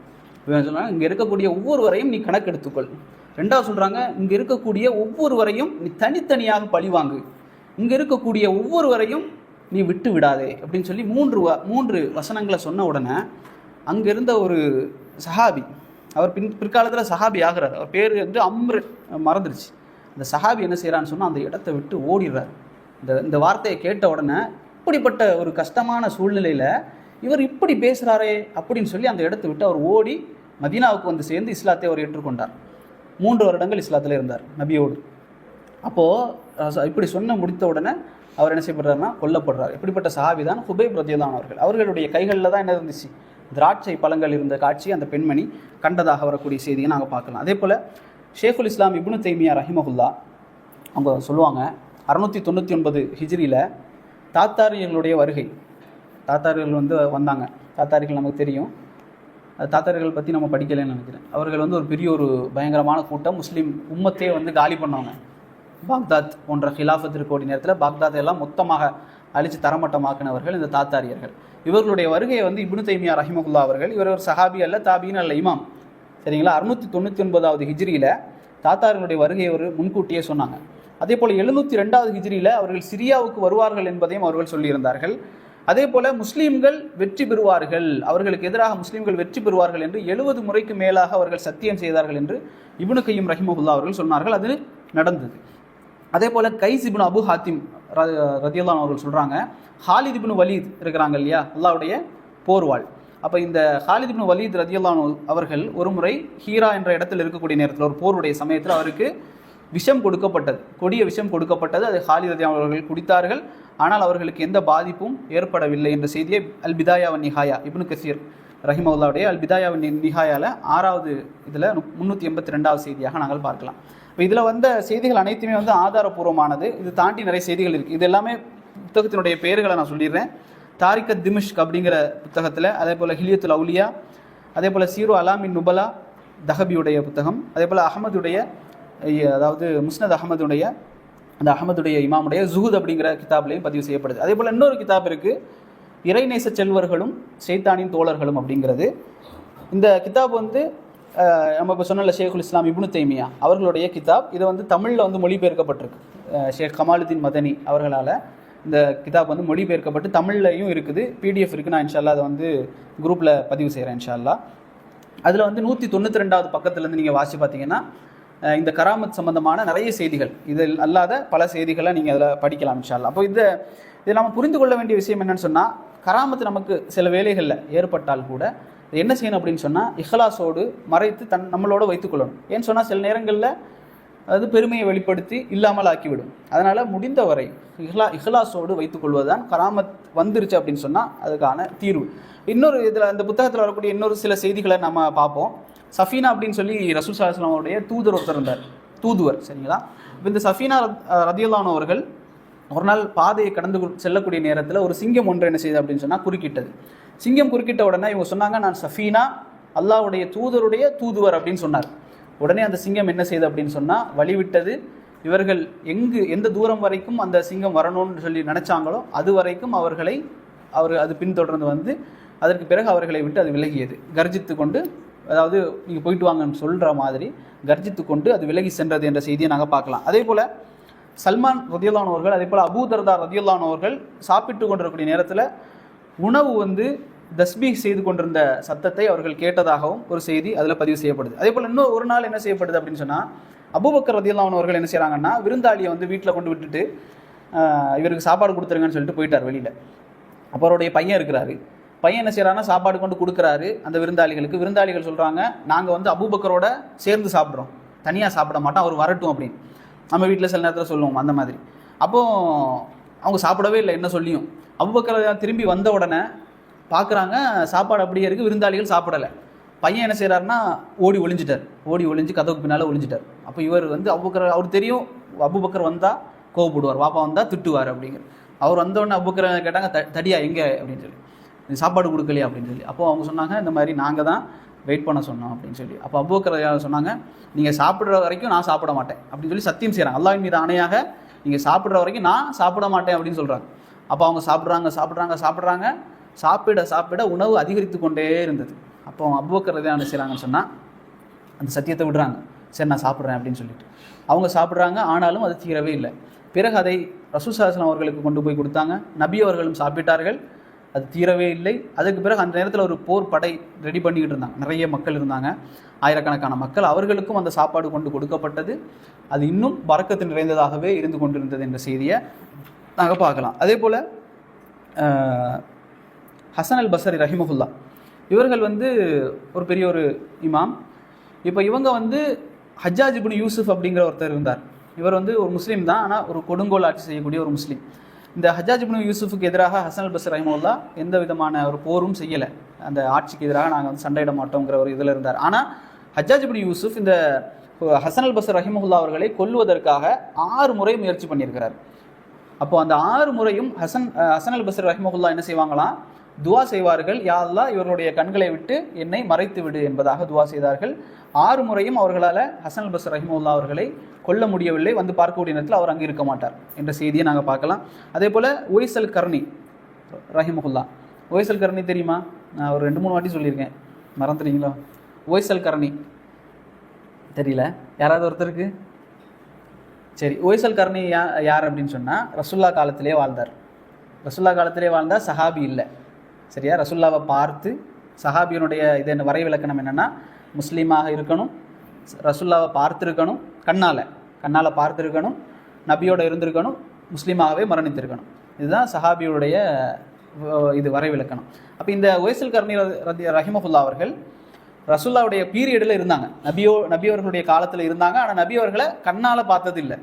சொன்னாங்க, இங்கே இருக்கக்கூடிய ஒவ்வொருவரையும் நீ கணக்கெடுத்துக்கொள். 2வது சொல்கிறாங்க, இங்கே இருக்கக்கூடிய ஒவ்வொருவரையும் நீ தனித்தனியாக பழிவாங்கு, இங்கே இருக்கக்கூடிய ஒவ்வொருவரையும் நீ விட்டு விடாதே அப்படின்னு சொல்லி 3 வசனங்களை சொன்ன உடனே அங்கே இருந்த ஒரு சஹாபி, அவர் பிற்காலத்தில் சஹாபி ஆகிறார், அவர் பேர் அம்ரு மறந்துருச்சு. அந்த சஹாபி என்ன செய்கிறான்னு சொன்னால் அந்த இடத்த விட்டு ஓடிடுறார். இந்த வார்த்தையை கேட்ட உடனே, இப்படிப்பட்ட ஒரு கஷ்டமான சூழ்நிலையில் இவர் இப்படி பேசுகிறாரே அப்படின்னு சொல்லி அந்த இடத்த விட்டு அவர் ஓடி மதீனாவுக்கு சேர்ந்து இஸ்லாத்தை அவர் ஏற்றுக்கொண்டார். 3 வருடங்கள் இஸ்லாத்தில் இருந்தார் நபியோடு. அப்போது இப்படி முடித்த உடனே அவர் என்ன செய்யப்படுறாருன்னா கொல்லப்படுறார். இப்படிப்பட்ட சஹாபி தான் ஹுபைப் ரலியல்லாஹு அவர்கள். அவர்களுடைய கைகளில் தான் என்ன இருந்துச்சு, திராட்சை பழங்கள் இருந்த காட்சி அந்த பெண்மணி கண்டதாக வரக்கூடிய செய்தியை நாங்கள் பார்க்கலாம். அதே போல் ஷேகுல் இஸ்லாம் இப்னு தைமியா ரஹிமஹுல்லா அவங்க சொல்லுவாங்க, 699 ஹிஜ்ரியில் தாத்தாரியர்களுடைய வருகை. தாத்தார்கள் வந்தாங்க. தாத்தாரிகள் நமக்கு தெரியும், தாத்தார்கள் பற்றி நம்ம படிக்கலைன்னு நினைக்கிறேன். அவர்கள் ஒரு பெரிய ஒரு பயங்கரமான கூட்டம், முஸ்லீம் உம்மத்தே காலி பண்ணவங்க. பாக்தாத் போன்ற ஹிலாஃபத் இருக்கக்கூடிய நேரத்தில் பாக்தாத் எல்லாம் மொத்தமாக அழித்து தரமட்டமாக்கினவர்கள் இந்த தாத்தாரியர்கள். இவர்களுடைய வருகையை இப்னு தைமியா ரஹிமஹுல்லா அவர்கள், இவர் ஒரு சஹாபி அல்ல, தாபீன் அல்ல, இமாம், சரிங்களா, 699வது ஹிஜ்ரியில் தாத்தார்களுடைய வருகையை ஒரு முன்கூட்டியே சொன்னாங்க. அதே போல் 702வது ஹிஜ்ரியில் அவர்கள் சிரியாவுக்கு வருவார்கள் என்பதையும் அவர்கள் சொல்லியிருந்தார்கள். அதே போல் முஸ்லீம்கள் வெற்றி பெறுவார்கள், அவர்களுக்கு எதிராக முஸ்லீம்கள் வெற்றி பெறுவார்கள் என்று 70 முறைக்கு மேலாக அவர்கள் சத்தியம் செய்தார்கள் என்று இப்னு கையிம் ரஹிமஹுல்லா அவர்கள் சொன்னார்கள். அது நடந்தது. அதே போல் கைஸ் இப்னு அபு ஹாத்திம் ரலியல்லாஹு அவர்கள் சொல்கிறாங்க, ஹாலித் இப்னு வலீத் இருக்கிறாங்க இல்லையா, அல்லாஹ்வுடைய போர்வாள். அப்போ இந்த ஹாலித் இப்னு வலீத் ரலியல்லாஹு அவர்கள் ஒரு முறை ஹீரா என்ற இடத்தில் இருக்கக்கூடிய நேரத்தில் ஒரு போருடைய சமயத்தில் அவருக்கு விஷம் கொடுக்கப்பட்டது, கொடிய விஷம் கொடுக்கப்பட்டது. அதை ஹாலித் ரலியல்லாஹு அவர்கள் குடித்தார்கள். ஆனால் அவர்களுக்கு எந்த பாதிப்பும் ஏற்படவில்லை என்ற செய்தியை அல் பிதாயா வன் நிஹாயா, இப்னு கசீர் ரஹிமஹுல்லாவுடைய அல் பிதாயா வன் நிஹாயாவில் 6வது இதில் 382வது செய்தியாக நாங்கள் பார்க்கலாம். இப்போ இதில் வந்த செய்திகள் அனைத்துமே ஆதாரபூர்வமானது. இது தாண்டி நிறைய செய்திகள் இருக்குது. இது எல்லாமே புத்தகத்தினுடைய பெயர்களை நான் சொல்லிடுறேன். தாரிகத் திமிஷ்க் அப்படிங்கிற புத்தகத்தில், அதே போல் ஹிலியத்துல் அவுலியா, அதே போல் சீரு அலாமின் நுபலா தஹபியுடைய புத்தகம், அதே போல் அகமதுடைய, அதாவது முஸ்னத் அகமதுடைய, அந்த அகமதுடைய இமாமுடைய ஜுஹூத் அப்படிங்கிற கிதாப்லையும் பதிவு செய்யப்படுது. அதே போல் இன்னொரு கிதாப் இருக்குது, இறைநேச செல்வர்களும் ஷைத்தானின் தோழர்களும் அப்படிங்கிறது. இந்த கிதாப் வந்து நம்ம இப்போ சொன்ன ஷேகுல் இஸ்லாம் இப்னு தைமியா அவர்களுடைய கிதாப். இது வந்து தமிழில் வந்து மொழிபெயர்க்கப்பட்டிருக்கு. ஷேக் கமாலுதீன் மதனி அவர்களால் இந்த கிதாப் வந்து மொழிபெயர்க்கப்பட்டு தமிழ்லையும் இருக்குது, பிடிஎஃப் இருக்குது. நான் இன்ஷால்லா அதை வந்து குரூப்பில் பதிவு செய்கிறேன் இன்ஷால்லா. அதில் வந்து 192வது பக்கத்துலேருந்து நீங்கள் வாசி பார்த்தீங்கன்னா இந்த கராமத் சம்பந்தமான நிறைய செய்திகள், இதில் அல்லாத பல செய்திகளை நீங்கள் அதில் படிக்கலாம் இன்ஷால்லா. அப்போ இதை நம்ம புரிந்து கொள்ள வேண்டிய விஷயம் என்னென்னு சொன்னால், கராமத்து நமக்கு சில வேலைகளில் ஏற்பட்டால் கூட என்ன செய்யணும் அப்படின்னு சொன்னால், இஹ்லாஸோடு மறைத்து நம்மளோட வைத்துக்கொள்ளணும். ஏன்னு சொன்னால் சில நேரங்களில் அது பெருமையை வெளிப்படுத்தி இல்லாமல் ஆக்கிவிடும். அதனால் முடிந்தவரை இஹ்லாஸோடு வைத்துக்கொள்வது தான் கராமத் வந்துருச்சு அப்படின்னு சொன்னால் அதுக்கான தீர்வு. இன்னொரு இதில் அந்த புத்தகத்தில் வரக்கூடிய இன்னொரு சில செய்திகளை நம்ம பார்ப்போம். சஃபீனா அப்படின்னு சொல்லி ரசூல் ஸல்லல்லாஹு அலைஹி வஸல்லம் தூதர் ஒருத்தர் இருந்தார், தூதுவர், சரிங்களா? இப்போ இந்த சஃபீனா ரதியல்லாஹு அன்ஹு அவர்கள் ஒரு நாள் பாதையை கடந்து செல்லக்கூடிய நேரத்தில் ஒரு சிங்கம் ஒன்று என்ன செய்யுது அப்படின்னு சொன்னால் குறுக்கிட்டது. சிங்கம் குறுக்கிட்ட உடனே இவங்க சொன்னாங்க, நான் சஃபீனா, அல்லாஹ்வுடைய தூதருடைய தூதுவர் அப்படின்னு சொன்னார். உடனே அந்த சிங்கம் என்ன செய்யுது அப்படின்னு சொன்னால் வழிவிட்டது. இவர்கள் எந்த தூரம் வரைக்கும் அந்த சிங்கம் வரணும்னு சொல்லி நினச்சாங்களோ அது வரைக்கும் அது பின்தொடர்ந்து வந்து அதற்கு பிறகு அவர்களை விட்டு அது விலகியது. கர்ஜித்து கொண்டு, அதாவது நீங்கள் போயிட்டு வாங்கன்னு சொல்கிற மாதிரி கர்ஜித்து கொண்டு அது விலகி சென்றது என்ற செய்தியை நாங்கள் பார்க்கலாம். அதே போல் சல்மான் ரதியல்லாஹு அன்ஹு அவர்கள், அதே போல் அபூ தர்தா ரதியல்லாஹு அன்ஹு அவர்கள் சாப்பிட்டு கொண்டிருக்கக்கூடிய நேரத்தில் உணவு வந்து தஸ்பீஹ் செய்து கொண்டிருந்த சத்தத்தை அவர்கள் கேட்டதாகவும் ஒரு செய்தி அதில் பதிவு செய்யப்படுது. அதே போல் இன்னும் ஒரு நாள் என்ன செய்யப்படுது அப்படின்னு சொன்னால், அபூபக்கர் ரதியல்லாஹு அன்ஹு அவர்கள் என்ன செய்கிறாங்கன்னா, விருந்தாளியை வந்து வீட்டில் கொண்டு விட்டுட்டு இவருக்கு சாப்பாடு கொடுத்துருங்கன்னு சொல்லிட்டு போயிட்டார் வெளியில். அப்போ அவருடைய பையன் இருக்கிறாரு. பையன் என்ன செய்கிறாங்கன்னா சாப்பாடு கொண்டு கொடுக்குறாரு அந்த விருந்தாளிகளுக்கு. விருந்தாளிகள் சொல்கிறாங்க, நாங்கள் வந்து அபூபக்கரோட சேர்ந்து சாப்பிட்றோம், தனியாக சாப்பிட மாட்டோம், அவர் வரட்டும் அப்படின்னு. நம்ம வீட்டில் சில நேரத்தில் சொல்லுவோம் அந்த மாதிரி. அப்போது அவங்க சாப்பிடவே இல்லை என்ன சொல்லியும். அபூபக்கர் திரும்பி வந்த உடனே பார்க்குறாங்க சாப்பாடு அப்படியே இருக்குது, விருந்தாளிகள் சாப்பிடலை. பையன் என்ன செய்கிறாருன்னா ஓடி ஒளிஞ்சு கதவுக்கு பின்னால் ஒளிஞ்சிட்டார். அப்போ இவர் வந்து அவர் தெரியும் அபூபக்கர் வந்தால் கோவப்படுவார், வாப்பா வந்தால் திட்டுவார் அப்படிங்கிற. அவர் வந்தோடனே அபூபக்கர் கேட்டாங்க, தடியா எங்கே அப்படின்னு சொல்லி, சாப்பாடு கொடுக்கலையா அப்படின்னு சொல்லி. அப்போது அவங்க சொன்னாங்க, இந்த மாதிரி நாங்கள் தான் வெயிட் பண்ண சொன்னோம் அப்படின்னு சொல்லி. அப்போ அபூபக்கர் சொன்னாங்க, நீங்கள் சாப்பிட்ற வரைக்கும் நான் சாப்பிட மாட்டேன் அப்படின்னு சொல்லி சத்தியம் செய்கிறாங்க. அல்லாஹ்வின் மீது ஆணையாக நீங்கள் சாப்பிட்ற வரைக்கும் நான் சாப்பிட மாட்டேன் அப்படின்னு சொல்கிறாங்க. அப்போ அவங்க சாப்பிட்றாங்க. சாப்பிட உணவு அதிகரித்து கொண்டே இருந்தது. அப்போ அபூபக்கர் என்ன செய்கிறாங்கன்னு சொன்னால் அந்த சத்தியத்தை விடுறாங்க. சரி நான் சாப்பிட்றேன் அப்படின்னு சொல்லிட்டு அவங்க சாப்பிட்றாங்க. ஆனாலும் அது தீரவே இல்லை. பிறகு அதை ரசூல் ஸல்லல்லாஹு அலைஹி வஸல்லம் அவர்களுக்கு கொண்டு போய் கொடுத்தாங்க. நபி அவர்களும் சாப்பிட்டார்கள், அது தீரவே இல்லை. அதுக்கு பிறகு அந்த நேரத்தில் ஒரு போர் படை ரெடி பண்ணிக்கிட்டு இருந்தாங்க. நிறைய மக்கள் இருந்தாங்க, ஆயிரக்கணக்கான மக்கள். அவர்களுக்கும் அந்த சாப்பாடு கொண்டு கொடுக்கப்பட்டது. அது இன்னும் பரக்கத்து நிறைந்ததாகவே இருந்து கொண்டிருந்தது என்ற செய்தியை நாங்கள் பார்க்கலாம். அதே போல் ஹசன் அல் பஸ்ரி ரஹிமஹுல்லா இவர்கள் வந்து ஒரு பெரிய ஒரு இமாம். இப்போ இவங்க வந்து ஹஜ்ஜாஜ் இப்னு யூசுஃப் அப்படிங்கிற ஒருத்தர் இருந்தார். இவர் வந்து ஒரு முஸ்லீம் தான், ஆனால் ஒரு கொடுங்கோல் ஆட்சி செய்யக்கூடிய ஒரு முஸ்லீம். இந்த ஹஜ்ஜாஜ் இப்னு யூசுஃபுக்கு எதிராக ஹசன் அல் பஸ்ரி ரஹிமஹுல்லா எந்த விதமான ஒரு போரும் செய்யலை. அந்த ஆட்சிக்கு எதிராக நாங்கள் வந்து சண்டையிட மாட்டோங்கிற ஒரு இதில் இருந்தார். ஆனால் ஹஜ்ஜாஜ் இப்னு யூசுஃப் இந்த ஹசன் அல் பஸ்ரி ரஹிமஹுல்லா அவர்களை கொல்வதற்காக 6 முறை முயற்சி பண்ணியிருக்கிறார். அப்போ அந்த 6 முறையும் ஹசன் அல் பஸ்ரி ரஹிமஹுல்லா என்ன செய்வாங்களாம், துவா செய்வார்கள், யா அல்லாஹ் இவர்களுடைய கண்களை விட்டு என்னை மறைத்து விடு என்பதாக துவா செய்தார்கள். 6 முறையும் அவர்களால் ஹசன் அல் பஸ்ரி ரஹிமஹுல்லா அவர்களை கொல்ல முடியவில்லை. வந்து பார்க்கக்கூடிய நேரத்தில் அவர் அங்கே இருக்க மாட்டார் என்ற செய்தியை நாங்கள் பார்க்கலாம். அதே போல் உவைஸ் அல் கர்னி ரஹிமஹுல்லா, உவைஸ் அல் கர்னி தெரியுமா? நான் ஒரு 2-3 வாட்டி சொல்லியிருக்கேன், மறந்துடுறீங்களோ? உவைஸ் அல் கர்னி தெரியல, யாராவது ஒருத்தருக்கு? சரி, உவைஸ் அல் கர்னி யார் அப்படின்னு சொன்னால் ரசூல்லா காலத்திலே வாழ்ந்தார், சஹாபி இல்லை, சரியா? ரசூல்லாவை பார்த்து, சஹாபியனுடைய இது என்ன வரைவிலக்கணம் என்னென்னா, முஸ்லீமாக இருக்கணும், ரசூல்லாவை பார்த்துருக்கணும், கண்ணால் பார்த்துருக்கணும், நபியோடு இருந்திருக்கணும், முஸ்லீமாகவே மரணித்திருக்கணும். இதுதான் சஹாபியுடைய இது வரைவிலக்கணம். அப்போ இந்த உவைஸ் அல் கர்னி ரஹிமஹுல்லா அவர்கள் ரசூல்லாவுடைய பீரியடில் இருந்தாங்க, நபி அவர்களுடைய காலத்தில் இருந்தாங்க. ஆனால் நபி அவர்களை கண்ணால் பார்த்தது இல்லை,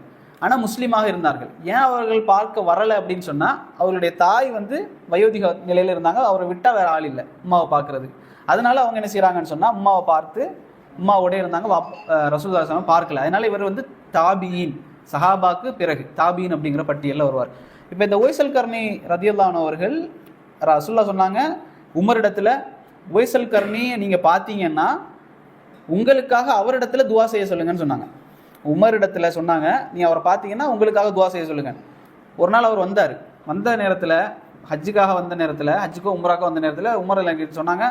ஆனால் முஸ்லீமாக இருந்தார்கள். ஏன் அவர்கள் பார்க்க வரலை அப்படின்னு சொன்னால், அவர்களுடைய தாய் வந்து வயோதிக நிலையில் இருந்தாங்க, அவரை விட்டால் வேறு ஆள் இல்லை உம்மாவை பார்க்குறது. அதனால அவங்க என்ன செய்கிறாங்கன்னு சொன்னால் உம்மாவை பார்த்து உம்மாவோட இருந்தாங்க, ரசூலுல்லாஹி ஸல்லல்லாஹு அலைஹி வஸல்லம் பார்க்கல. அதனால இவர் வந்து தாபியின், சஹாபாக்கு பிறகு தாபியின் அப்படிங்கிற பட்டியலில் வருவார். இப்போ இந்த உவைசல் கர்னி ரதியல்லாஹு அன்ஹு அவர்கள் ரசூலுல்லாஹ் சொன்னாங்க, உமரிடத்துல உவைசல் கர்னியை நீங்கள் பார்த்தீங்கன்னா உங்களுக்காக அவரிடத்துல துவா செய்ய சொல்லுங்கன்னு சொன்னாங்க. உமரிடத்துல சொன்னாங்க, நீ அவரை பார்த்தீங்கன்னா உங்களுக்காக துவா செய்ய சொல்லுங்க. ஒரு நாள் அவர் வந்தார். வந்த நேரத்தில், ஹஜ்ஜுக்காக வந்த நேரத்தில், ஹஜ்ஜுக்கோ உம்ராக்கோ வந்த நேரத்தில் உமர் சொன்னாங்க,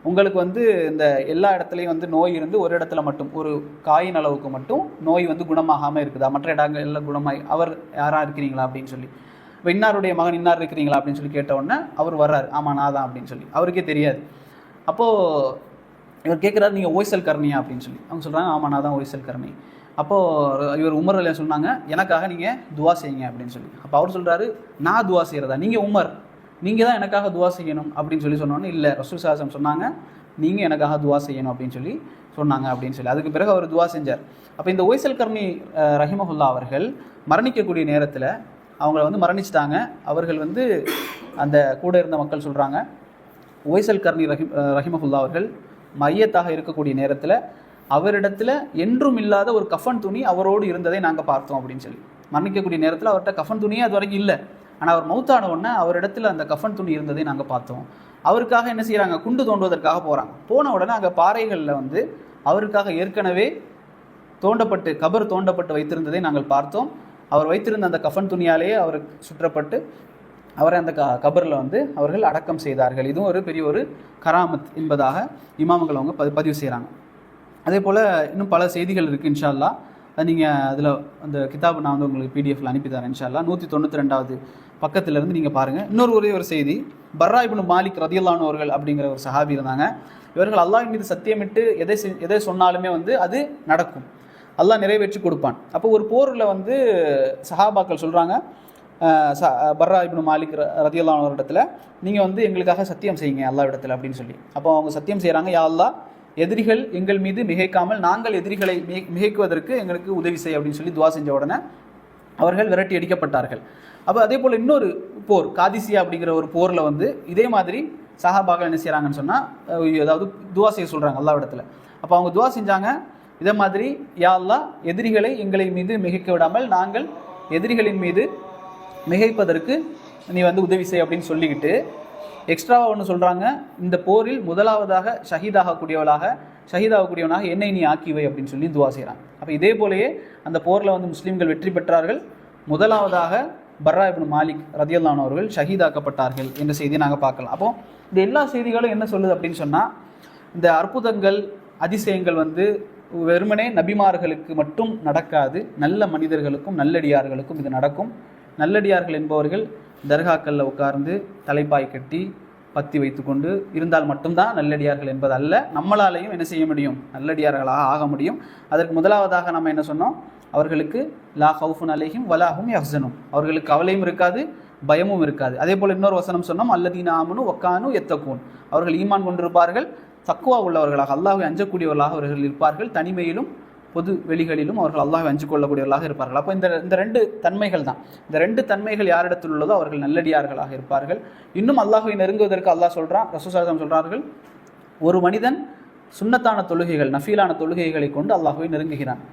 உங்களுக்கு வந்து இந்த எல்லா இடத்துலையும் வந்து நோய் இருந்து ஒரு இடத்துல மட்டும் ஒரு காயின் அளவுக்கு மட்டும் நோய் வந்து குணமாகாமல் இருக்குதா, மற்ற இடங்கள் எல்லாம் குணமாகி அவர் யாராக இருக்கிறீங்களா அப்படின்னு சொல்லி, இப்போ இன்னாருடைய மகன் இன்னார் இருக்கிறீங்களா அப்படின்னு சொல்லி கேட்ட உடனே அவர் வர்றாரு, ஆமாம் நான் தான் அப்படின்னு சொல்லி. அவருக்கே தெரியாது. அப்போது இவர் கேட்குறாரு, நீங்கள் உவைசல் கர்னியா அப்படின்னு சொல்லி. அவங்க சொல்கிறாங்க, ஆமாம் நான் தான் உவைசல் கர்னி. அப்போது இவர் உமர் சொன்னாங்க, எனக்காக நீங்கள் துவா செய்யுங்க அப்படின்னு சொல்லி. அப்போ அவர் சொல்கிறாரு, நான் துவா செய்கிறதா, நீங்கள் உமர், நீங்கள் தான் எனக்காக துவா செய்யணும் அப்படின்னு சொல்லி சொன்னோன்னே, இல்லை ரசூல் ஸல்லல்லாஹு சொன்னாங்க நீங்கள் எனக்காக துவா செய்யணும் அப்படின்னு சொல்லி சொன்னாங்க அப்படின்னு சொல்லி. அதுக்கு பிறகு அவர் துவா செஞ்சார். அப்போ இந்த உவைசல் கர்னி ரஹிமஹுல்லா அவர்கள் மரணிக்கக்கூடிய நேரத்தில் அவங்கள வந்து மரணிச்சிட்டாங்க. அவர்கள் வந்து அந்த கூட இருந்த மக்கள் சொல்கிறாங்க, உவைசல் கர்னி ரஹிமஹுல்லா அவர்கள் மையத்தாக இருக்கக்கூடிய நேரத்தில் அவரிடத்துல என்றும் இல்லாத ஒரு கஃபன் துணி அவரோடு இருந்ததை நாங்கள் பார்த்தோம் அப்படின்னு சொல்லி. மரணிக்கக்கூடிய நேரத்தில் அவர்கிட்ட கஃபன் துணியே அது வரைக்கும் இல்லை. ஆனால் அவர் மௌத்தான உடனே அவரிடத்துல அந்த கஃபன் துணி இருந்ததை நாங்கள் பார்த்தோம். அவருக்காக என்ன செய்கிறாங்க, குண்டு தோண்டுவதற்காக போகிறாங்க. போன உடனே அங்கே பாறைகளில் வந்து அவருக்காக ஏற்கனவே தோண்டப்பட்டு கபர் தோண்டப்பட்டு வைத்திருந்ததை நாங்கள் பார்த்தோம். அவர் வைத்திருந்த அந்த கஃபன் துணியாலேயே அவர் சுற்றப்பட்டு அவரை அந்த கபரில் வந்து அவர்கள் அடக்கம் செய்தார்கள். இதுவும் ஒரு பெரிய ஒரு கராமத் என்பதாக இமாம்கள் அவங்க பதிவு செய்கிறாங்க. அதே போல் இன்னும் பல செய்திகள் இருக்குது. இன்ஷா அல்லாஹ் நீங்கள் அதில் அந்த கிதாபு நான் வந்து உங்களுக்கு பிடிஎஃப்ல அனுப்பி தரேன். இன்ஷா அல்லாஹ் 192வது பக்கத்திலிருந்து நீங்கள் பாருங்கள். இன்னொரு ஒரே ஒரு செய்தி, பர்ரா இப்னு மாலிக் ரதியல்லாஹு அன்ஹு அவர்கள் அப்படிங்கிற ஒரு சஹாபி இருந்தாங்க. இவர்கள் அல்லாஹ்வின் மீது சத்தியமிட்டு எதை சொன்னாலுமே வந்து அது நடக்கும், அல்லாஹ் நிறைவேற்றி கொடுப்பான். அப்போ ஒரு போரில் வந்து சஹாபாக்கள் சொல்கிறாங்க, பர்ரா இப்னு மாலிக் ரதியல்லாஹு அன்ஹு இடத்துல, நீங்கள் வந்து எங்களுக்காக சத்தியம் செய்யுங்க அல்லாஹ் இடத்துல அப்படின்னு சொல்லி. அப்போ அவங்க சத்தியம் செய்கிறாங்க, யா அல்லாஹ் எதிரிகள் எங்கள் மீது மிகைக்காமல் நாங்கள் எதிரிகளை மிகைக்குவதற்கு எங்களுக்கு உதவி செய் அப்படின்னு சொல்லி துவா செஞ்ச உடனே அவர்கள் விரட்டி அடிக்கப்பட்டார்கள். அப்போ அதே போல் இன்னொரு போர், காதிசியா அப்படிங்கிற ஒரு போரில் வந்து இதே மாதிரி சஹாபாக்கள் என்ன செய்கிறாங்கன்னு சொன்னால், அதாவது துவா செய்ய சொல்கிறாங்க அல்லாஹ் இடத்துல. அப்போ அவங்க துவா செஞ்சாங்க, இதே மாதிரி யா அல்லாஹ் எதிரிகளை எங்களை மீது மிகைக்க விடாமல் நாங்கள் எதிரிகளின் மீது மிகைப்பதற்கு நீ வந்து உதவி செய் அப்படின்னு சொல்லிக்கிட்டு எக்ஸ்ட்ராவாக ஒன்று சொல்கிறாங்க, இந்த போரில் முதலாவதாக ஷஹீதாகக்கூடியவனாக என்னை நீ ஆக்கிவை அப்படின்னு சொல்லி துவா செய்கிறாங்க. அப்போ இதே போலயே அந்த போரில் வந்து முஸ்லீம்கள் வெற்றி பெற்றார்கள். முதலாவதாக பர்ரா இப்னு மாலிக் ரதியல்லாஹு அன்ஹு அவர்கள் ஷஹீதாக்கப்பட்டார்கள் என்ற செய்தியை நாங்கள் பார்க்கலாம். அப்போ இந்த எல்லா செய்திகளும் என்ன சொல்லுது அப்படின்னு சொன்னால், இந்த அற்புதங்கள் அதிசயங்கள் வந்து வெறுமனே நபிமார்களுக்கு மட்டும் நடக்காது, நல்ல மனிதர்களுக்கும் நல்லடியார்களுக்கும் இது நடக்கும். நல்லடியார்கள் என்பவர்கள் தர்காக்களில் உட்கார்ந்து தலைப்பாய் கட்டி பத்தி வைத்து கொண்டு இருந்தால் மட்டும்தான் நல்லடியார்கள் என்பது அல்ல. நம்மளாலையும் என்ன செய்ய முடியும், நல்லடியார்களாக ஆக முடியும். அதற்கு முதலாவதாக நம்ம என்ன சொன்னோம், அவர்களுக்கு லா ஹவுஃபுன் அலைஹிம் வலா ஹும் யஹ்ஸனூன், அவர்களுக்கு கவலையும் இருக்காது பயமும் இருக்காது. அதே போல் இன்னொரு வசனம் சொன்னோம், அல்லதீன ஆமனு வக்கானு யத்தகூன், அவர்கள் ஈமான் கொண்டிருப்பார்கள், தக்குவா உள்ளவர்களாக அல்லாஹ்வை அஞ்சக்கூடியவர்களாக அவர்கள் இருப்பார்கள், தனிமையிலும் பொது வெளிகளிலும் அவர்கள் அல்லாஹ்வை அஞ்சு கொள்ளக்கூடியவர்களாக இருப்பார்கள். அப்போ இந்த ரெண்டு தன்மைகள் தான், இந்த ரெண்டு தன்மைகள் யாரிடத்தில் உள்ளதோ அவர்கள் நல்லடியார்களாக இருப்பார்கள். இன்னும் அல்லாஹ்வை நெருங்குவதற்கு அல்லாஹ் சொல்கிறான், ரசூல் ஸல்லல்லாஹு அலைஹி வஸல்லம் சொல்கிறார்கள், ஒரு மனிதன் சுன்னத்தான தொழுகைகள் நஃபீலான தொழுகைகளை கொண்டு அல்லாஹ்வை நெருங்குகிறான்.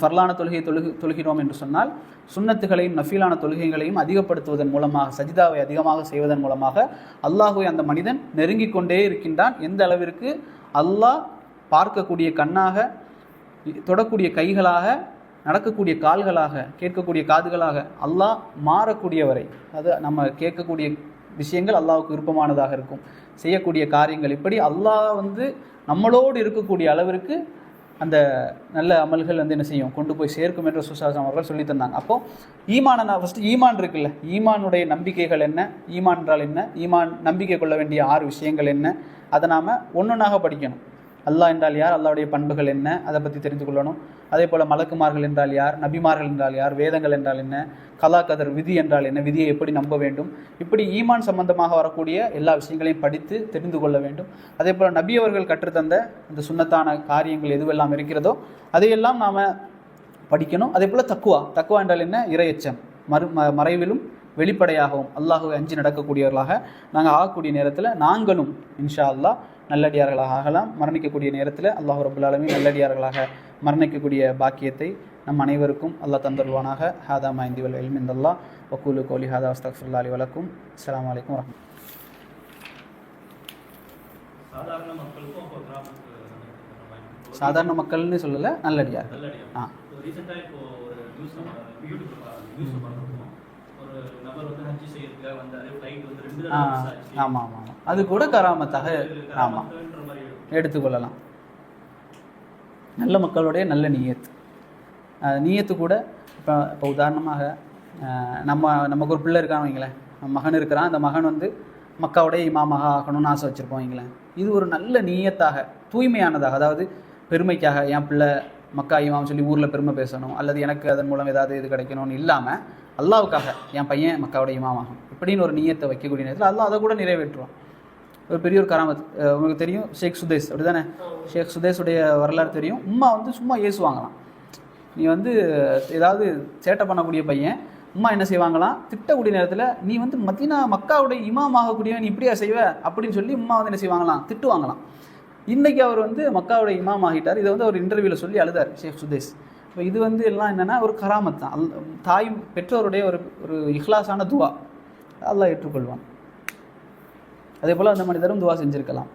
ஃபர்லான தொழுகையை தொழுகிறோம் என்று சொன்னால் சுன்னத்துகளையும் நஃபீலான தொழுகைகளையும் அதிகப்படுத்துவதன் மூலமாக, சஜிதாவை அதிகமாக செய்வதன் மூலமாக அல்லாஹ்வை அந்த மனிதன் நெருங்கி கொண்டே இருக்கின்றான். எந்த அளவிற்கு அல்லாஹ் பார்க்கக்கூடிய கண்ணாக, தொடக்கூடிய கைகளாக, நடக்கக்கூடிய கால்களாக, கேட்கக்கூடிய காதுகளாக அல்லாஹ் மாறக்கூடியவரை, அது நம்ம கேட்கக்கூடிய விஷயங்கள் அல்லாஹ்வுக்கு விருப்பமானதாக இருக்கும், செய்யக்கூடிய காரியங்கள் இப்படி அல்லாஹ் வந்து நம்மளோடு இருக்கக்கூடிய அளவிற்கு அந்த நல்ல அமல்கள் வந்து என்ன செய்யும், கொண்டு போய் சேர்க்கும் என்று ரசூல் ஸல்லல்லாஹு அலைஹி வஸல்லம் அவர்கள் சொல்லி தந்தாங்க. அப்போது ஈமானை நான் ஃபஸ்ட்டு ஈமான் இருக்குல்ல, ஈமானுடைய நம்பிக்கைகள் என்ன, ஈமான் என்றால் என்ன, ஈமான் நம்பிக்கை கொள்ள வேண்டிய 6 விஷயங்கள் என்ன, அதை நாம் ஒன்றொன்றாக படிக்கணும். அல்லாஹ் என்றால் யார், அல்லாஹ்வுடைய பண்புகள் என்ன, அதை பற்றி தெரிந்து கொள்ளணும். அதே போல் மலக்குமார்கள் என்றால் யார், நபிமார்கள் என்றால் யார், வேதங்கள் என்றால் என்ன, கலா கதர் விதி என்றால் என்ன, விதியை எப்படி நம்ப வேண்டும், இப்படி ஈமான் சம்பந்தமாக வரக்கூடிய எல்லா விஷயங்களையும் படித்து தெரிந்து கொள்ள வேண்டும். அதே போல் நபி அவர்கள் கற்றுத்தந்த இந்த சுன்னத்தான காரியங்கள் எதுவெல்லாம் இருக்கிறதோ அதையெல்லாம் நாம் படிக்கணும். அதே போல் தக்குவா என்றால் என்ன, இறையச்சம், மறைவிலும் வெளிப்படையாகவும் அல்லாஹ்வை அஞ்சி நடக்கக்கூடியவர்களாக நாங்கள் ஆகக்கூடிய நேரத்தில் நாங்களும் இன்ஷா அல்லாஹ் நல்லடியார்களாக ஆகலாம். மரணிக்கக்கூடிய நேரத்தில் அல்லாஹ் ரப்புல் ஆலமீன் நல்லடியார்களாக மரணிக்கக்கூடிய பாக்கியத்தை நம் அனைவருக்கும் அல்லாஹ் தந்தருவானாக. ஹாதா மைந்தி வல் இல்மு இந்தல்லாஹ் வக்கூலு கௌலி ஹாதா அஸ்தக்ஃபிருல்லாஹி லி வலக்கும். அஸ்ஸலாமு அலைக்கும் வரஹ்மத்துல்லாஹி. சாதாரண மக்கள்னு சொல்லலை, நல்லடியார். ஆமாம் ஆமாம் ஆமாம், அது கூட கராமத்தாக ஆமாம் எடுத்துக்கொள்ளலாம். நல்ல மக்களுடைய நல்ல நீயத்து, நீயத்து கூட இப்போ உதாரணமாக நமக்கு ஒரு பிள்ளை இருக்கான்னு வைங்களேன், மகன் இருக்கிறான், அந்த மகன் வந்து மக்காவுடைய இமாமாக ஆகணும்னு ஆசை வச்சுருப்போம் வைங்களேன். இது ஒரு நல்ல நீயத்தாக, தூய்மையானதாக, அதாவது பெருமைக்காக என் பிள்ளை மக்கா இமாம் சொல்லி ஊரில் பெருமை பேசணும், அல்லது எனக்கு அதன் மூலம் ஏதாவது இது கிடைக்கணும்னு இல்லாமல் அல்லாவுக்காக என் பையன் மக்காவுடைய இமாமாகும் இப்படின்னு ஒரு நீயத்தை வைக்கக்கூடிய நேரத்தில் அல்லாஹ் அதை கூட நிறைவேற்றுவான். ஒரு பெரிய ஒரு கராமத். உங்களுக்கு தெரியும் ஷேக் சுதேஷ், அப்படி தானே? ஷேக் சுதேஷுடைய வரலாறு தெரியும். உம்மா வந்து சும்மா ஏசுவாங்களாம், நீ வந்து ஏதாவது சேட்டை பண்ணக்கூடிய பையன், உம்மா என்ன செய்வாங்களாம், திட்டக்கூடிய நேரத்தில் நீ வந்து மதீனா மக்காவுடைய இமாம் ஆகக்கூடிய நீ இப்படியா செய்வ அப்படின்னு சொல்லி உம்மா வந்து என்ன செய்வாங்களாம், திட்டுவாங்களாம். இன்றைக்கி அவர் வந்து மக்காவுடைய இமாம் ஆகிட்டார். இதை வந்து அவர் இன்டர்வியூவில் சொல்லி அழுதார் ஷேக் சுதேஷ். இப்போ இது வந்து எல்லாம் என்னென்னா ஒரு கராமத் தான். தாய் பெற்றோருடைய ஒரு இஹ்லாஸான துவா அல்லாஹ் ஏற்றுக்கொள்வான். அதே போல் அந்த மனிதரும் துவா செஞ்சுருக்கலாம்.